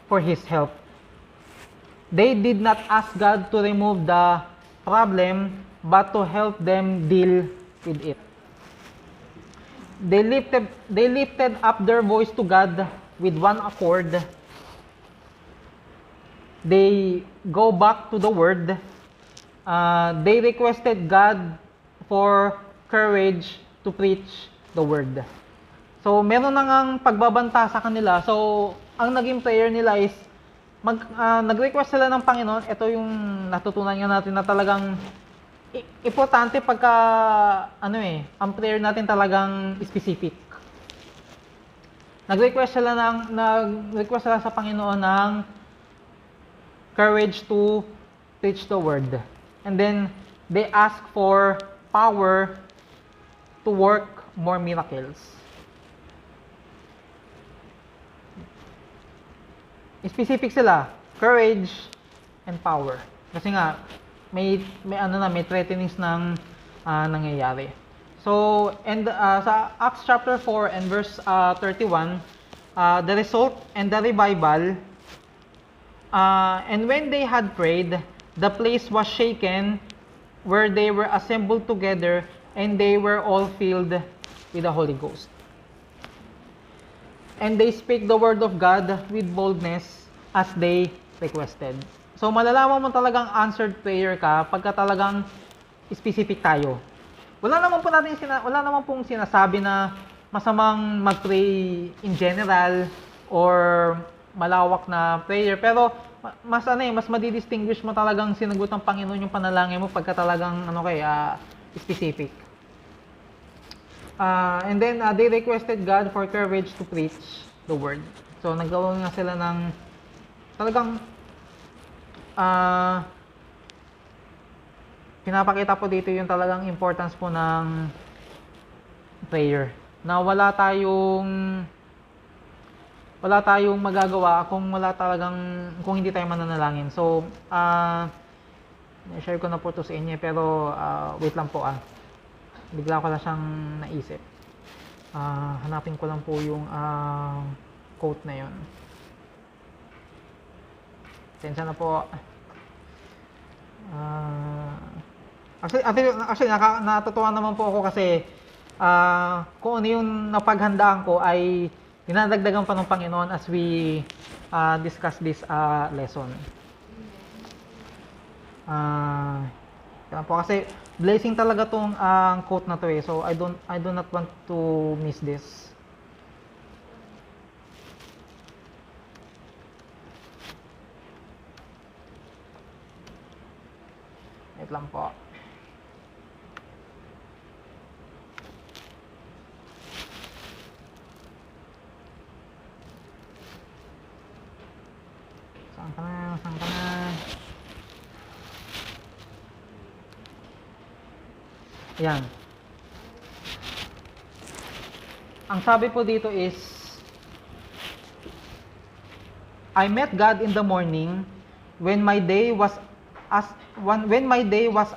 for His help. They did not ask God to remove the problem, but to help them deal with it. They lifted up their voice to God with one accord. They go back to the Word. They requested God for courage to preach the Word. So, meron na ngang pagbabanta sa kanila. So, ang naging prayer nila is, nag-request sila ng Panginoon. Ito yung natutunan nga natin na talagang importante pagka, ang prayer natin talagang specific. Nag-request sila sa Panginoon ng courage to preach the Word. And then, they ask for power to work more miracles. Specific sila, courage and power. Kasi nga, may threatenings ng nangyayari. So, and sa Acts chapter 4 and verse 31, the result and the revival, and when they had prayed, the place was shaken where they were assembled together, and they were all filled with the Holy Ghost. And they speak the word of God with boldness as they requested. So, malalaman mo talagang answered prayer ka pagka talagang specific tayo. Wala naman pong sinasabi na masamang mag-pray in general or malawak na prayer, pero mas madidistinguish mo talagang sinagot ng Panginoon yung panalangin mo pagka talagang specific. And then they requested God for courage to preach the word. So nagkaroon nga sila ng talagang pinapakita po dito yung talagang importance po ng prayer. Na wala wala tayong magagawa kung kung hindi tayo mananalangin. So, share ko na po to sa inyo, pero wait lang po Bigla ko lang siyang naisip. Hanapin ko lang po yung quote na yun. Tensya na po. Actually, natutuwa naman po ako kasi kung ano yung napaghandaan ko ay dinadagdagan pa ng Panginoon as we discuss this lesson. Kaya po kasi blessing talaga tong quote na to so I do not want to miss this. Wait lang po. Saan ka na? Ayan. Ang sabi po dito is, I met God in the morning when my day was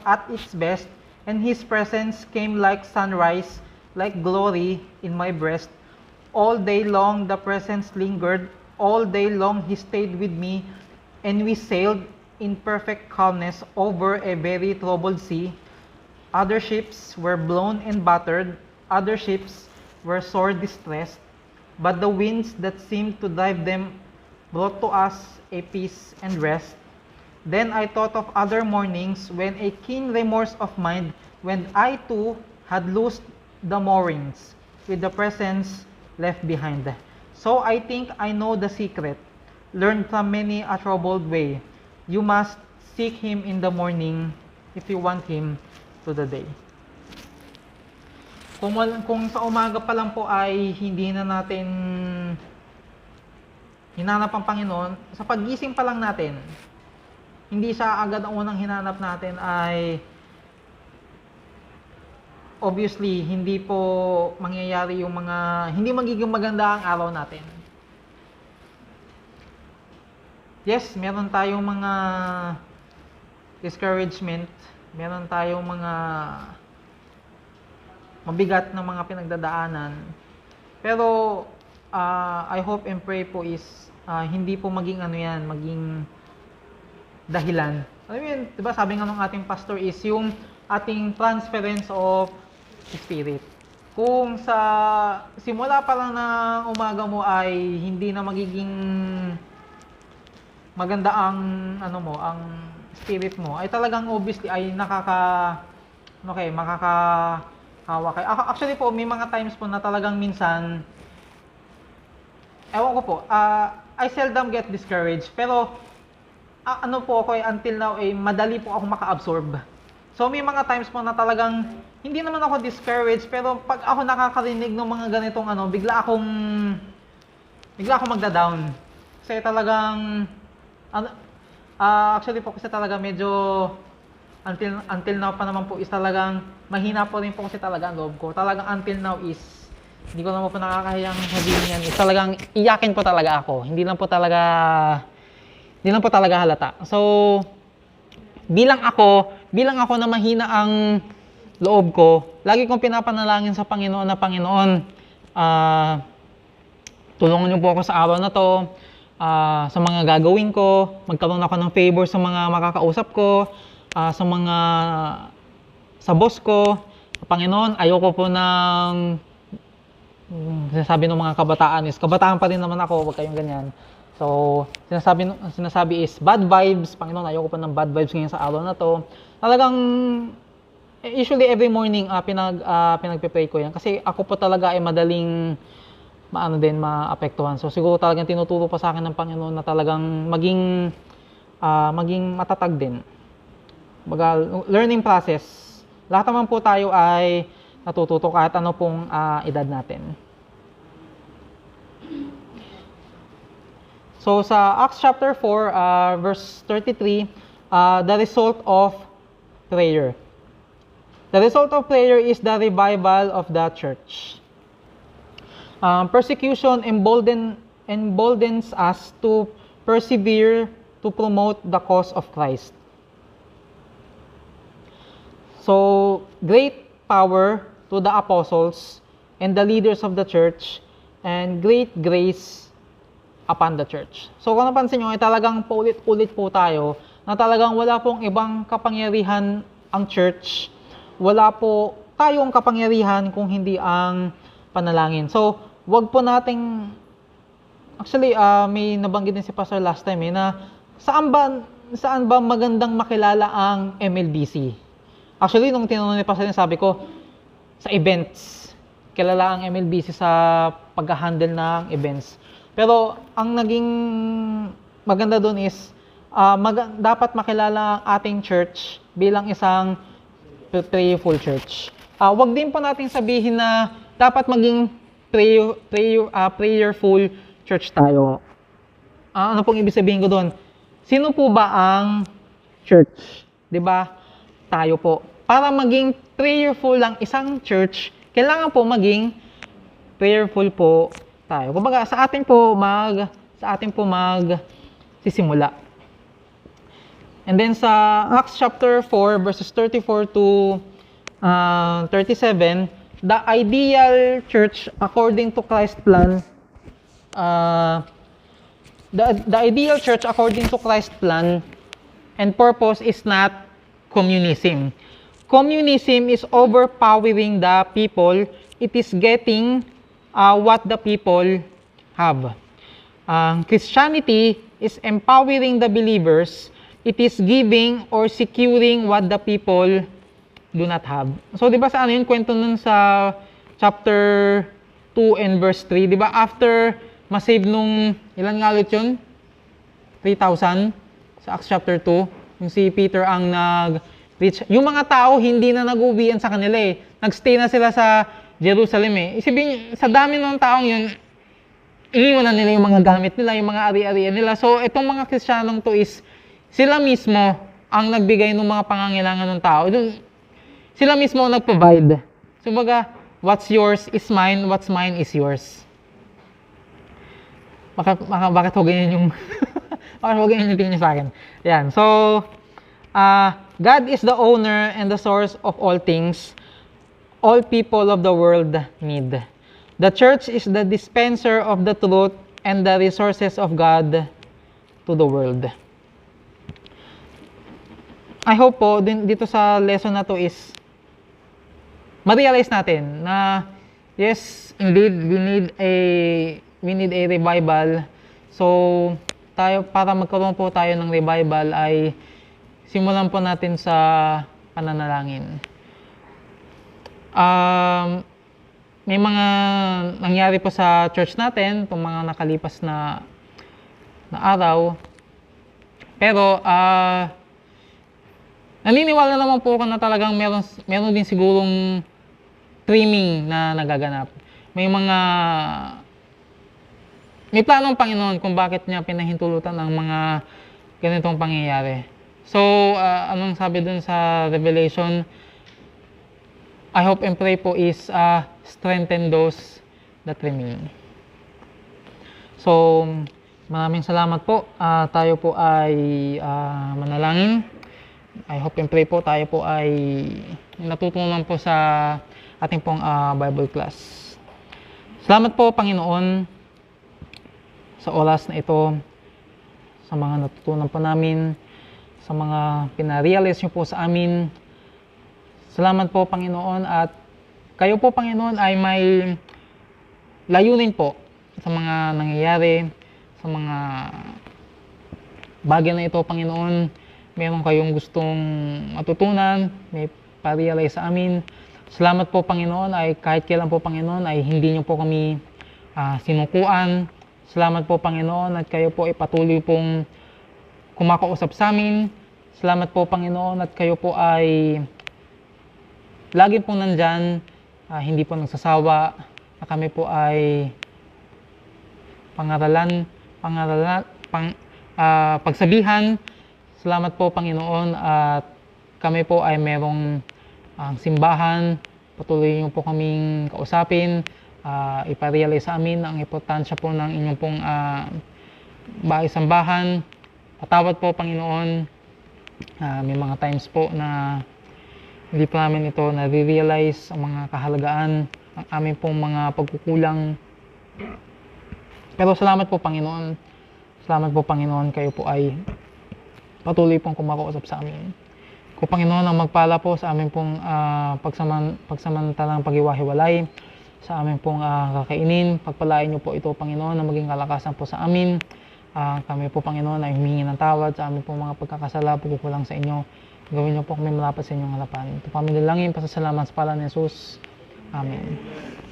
at its best, and His presence came like sunrise, like glory in my breast. All day long the presence lingered, all day long He stayed with me, and we sailed in perfect calmness over a very troubled sea. Other ships were blown and battered, other ships were sore distressed, but the winds that seemed to drive them brought to us a peace and rest. Then I thought of other mornings when a keen remorse of mind, when I too had loosed the moorings, with the presence left behind. So I think I know the secret, learned from many a troubled way. You must seek Him in the morning if you want Him to the day. Kung sa umaga pa lang po ay hindi na natin hinanap ang Panginoon, sa paggising pa lang natin, hindi siya agad ang unang hinanap natin, ay obviously hindi po mangyayari yung hindi magiging maganda ang araw natin. Yes, meron tayong mga discouragement, meron tayong mga mabigat na mga pinagdadaanan. Pero I hope and pray po is hindi po maging maging dahilan. Alam mo yun, diba sabi nga ng ating pastor is yung ating transference of spirit. Kung sa simula pa lang ng umaga mo ay hindi na magiging maganda ang ang spirit mo, ay talagang obviously ay makakahawa kayo. Actually po, may mga times po na talagang minsan, ewan ko po, I seldom get discouraged, pero po ako until now madali po ako maka-absorb. So may mga times po na talagang hindi naman ako discouraged, pero pag ako nakakarinig ng mga ganitong bigla akong magda-down. Kasi talagang actually po kasi talaga medyo until now pa naman po is talagang mahina po rin po kasi talaga ang loob ko. Talagang until now is hindi ko naman po nakakahiyang sabihin yan. Is talagang iyakin po talaga ako. Hindi lang po talaga halata. So, bilang ako na mahina ang loob ko, lagi kong pinapanalangin sa Panginoon na, Panginoon, tulungan niyo po ako sa araw na to, sa mga gagawin ko, magkaroon ako ng favor sa mga makakausap ko, sa boss ko. Panginoon, ayoko po ng sinasabi ng mga kabataan is, kabataan pa rin naman ako, huwag kayong ganyan. So, sinasabi is bad vibes. Panginoon, ayoko pa ng bad vibes ngayon sa araw na to. Talagang, usually every morning, pinagpe-pray ko yan. Kasi ako po talaga ay madaling maapektuhan. So, siguro talagang tinuturo pa sa akin ng Panginoon na talagang maging matatag din. Baga, learning process. Lahat naman po tayo ay natututo kahit ano pong edad natin. So sa Acts chapter 4, verse 33, the result of prayer. The result of prayer is the revival of the church. Persecution emboldened emboldens us to persevere to promote the cause of Christ. So, great power to the apostles and the leaders of the church, and great grace upon the church. So, kung napansin nyo, ay talagang paulit-ulit po tayo na talagang wala pong ibang kapangyarihan ang church. Wala po tayong kapangyarihan kung hindi ang panalangin. So, wag po nating, actually, may nabanggit din si Pastor last time na saan ba magandang makilala ang MLBC? Actually, nung tinanong ni Pastor, sabi ko, sa events. Kilala ang MLBC sa pag-handle ng events. Pero, ang naging maganda doon is, dapat makilala ang ating church bilang isang prayerful church. Wag din po natin sabihin na dapat maging prayerful church tayo. Ano pong ibig sabihin ko doon? Sino po ba ang church? 'Di ba? Tayo po. Para maging prayerful lang isang church, kailangan po maging prayerful po tayo. Kumbaga sa atin po sisimula. And then sa Acts chapter 4 verses 34 to 37, the ideal church according to Christ's plan, the ideal church according to Christ's plan and purpose is not communism. Communism is overpowering the people. It is getting what the people have. Christianity is empowering the believers. It is giving or securing what the people do not have. So, di ba sa ano yun? Kwento nun sa chapter 2 and verse 3. Di ba after masave nung, ilan nga ulit yun? 3,000 sa Acts chapter 2. Yung si Peter ang nag-preach. Yung mga tao, hindi na nag-uwian sa kanila eh. Nag-stay na sila sa Jerusalem eh. Isipin, sa dami ng taong yun, iniwan na nila yung mga gamit nila, yung mga ari-arian nila. So, itong mga Kristiyanong to is, sila mismo ang nagbigay ng mga pangangailangan ng tao. Sila mismo ang nag-provide. So, baga, what's yours is mine, what's mine is yours. Bakit ho ganyan yung bakit ho ganyan yung tingin sa akin? Yan. So, God is the owner and the source of all things all people of the world need. The church is the dispenser of the truth and the resources of God to the world. I hope po, dito sa lesson na to is ma-realize natin na yes, indeed, we need a revival. So, tayo, para magkaroon po tayo ng revival ay simulan po natin sa pananalangin. May mga nangyari po sa church natin, itong mga nakalipas na araw. Pero, naniniwala naman po ako na talagang meron din sigurong trimming na nagaganap. May planong Panginoon kung bakit niya pinahintulutan ang mga ganitong pangyayari. So, anong sabi dun sa Revelation? I hope and pray po is strengthen those that remain. So, maraming salamat po. Tayo po ay manalangin. I hope and pray po tayo po ay natutunan po sa ating pong Bible class. Salamat po, Panginoon, sa oras na ito, sa mga natutunan po namin, sa mga pinarealize nyo po sa amin. Salamat po, Panginoon, at kayo po, Panginoon, ay may layunin po sa mga nangyayari, sa mga bagay na ito, Panginoon. Meron kayong gustong matutunan, may pa-realize sa amin. Salamat po, Panginoon, ay kahit kailan po, Panginoon, ay hindi nyo po kami sinukuan. Salamat po, Panginoon, at kayo po ay patuloy pong kumakausap sa amin. Salamat po, Panginoon, at kayo po ay lagi pong nandyan, hindi po nagsasawa, na kami po ay pagsabihan. Salamat po, Panginoon, at kami po ay merong simbahan. Patuloy niyo po kaming kausapin. iparealize sa amin ang importansya po ng inyong pong bahay-sambahan. Patawad po, Panginoon. May mga times po na hindi po namin ito na-realize ang mga kahalagaan, ang aming pong mga pagkukulang. Pero salamat po, Panginoon. Salamat po, Panginoon. Kayo po ay patuloy pong kumakausap sa amin. Kung Panginoon ang magpala po sa aming pong pagsamantalang paghiwa-hiwalay, sa aming pong kakainin, pagpalain niyo po ito, Panginoon, na maging kalakasan po sa amin. Kami po, Panginoon, ay humingi ng tawad sa aming pong mga pagkakasala, pagkukulang sa inyo. Gawin niyo po kami malapat sa inyong harapan. Ito pa kami dalangin, pasasalamat sa pangalan ni Jesus. Amen.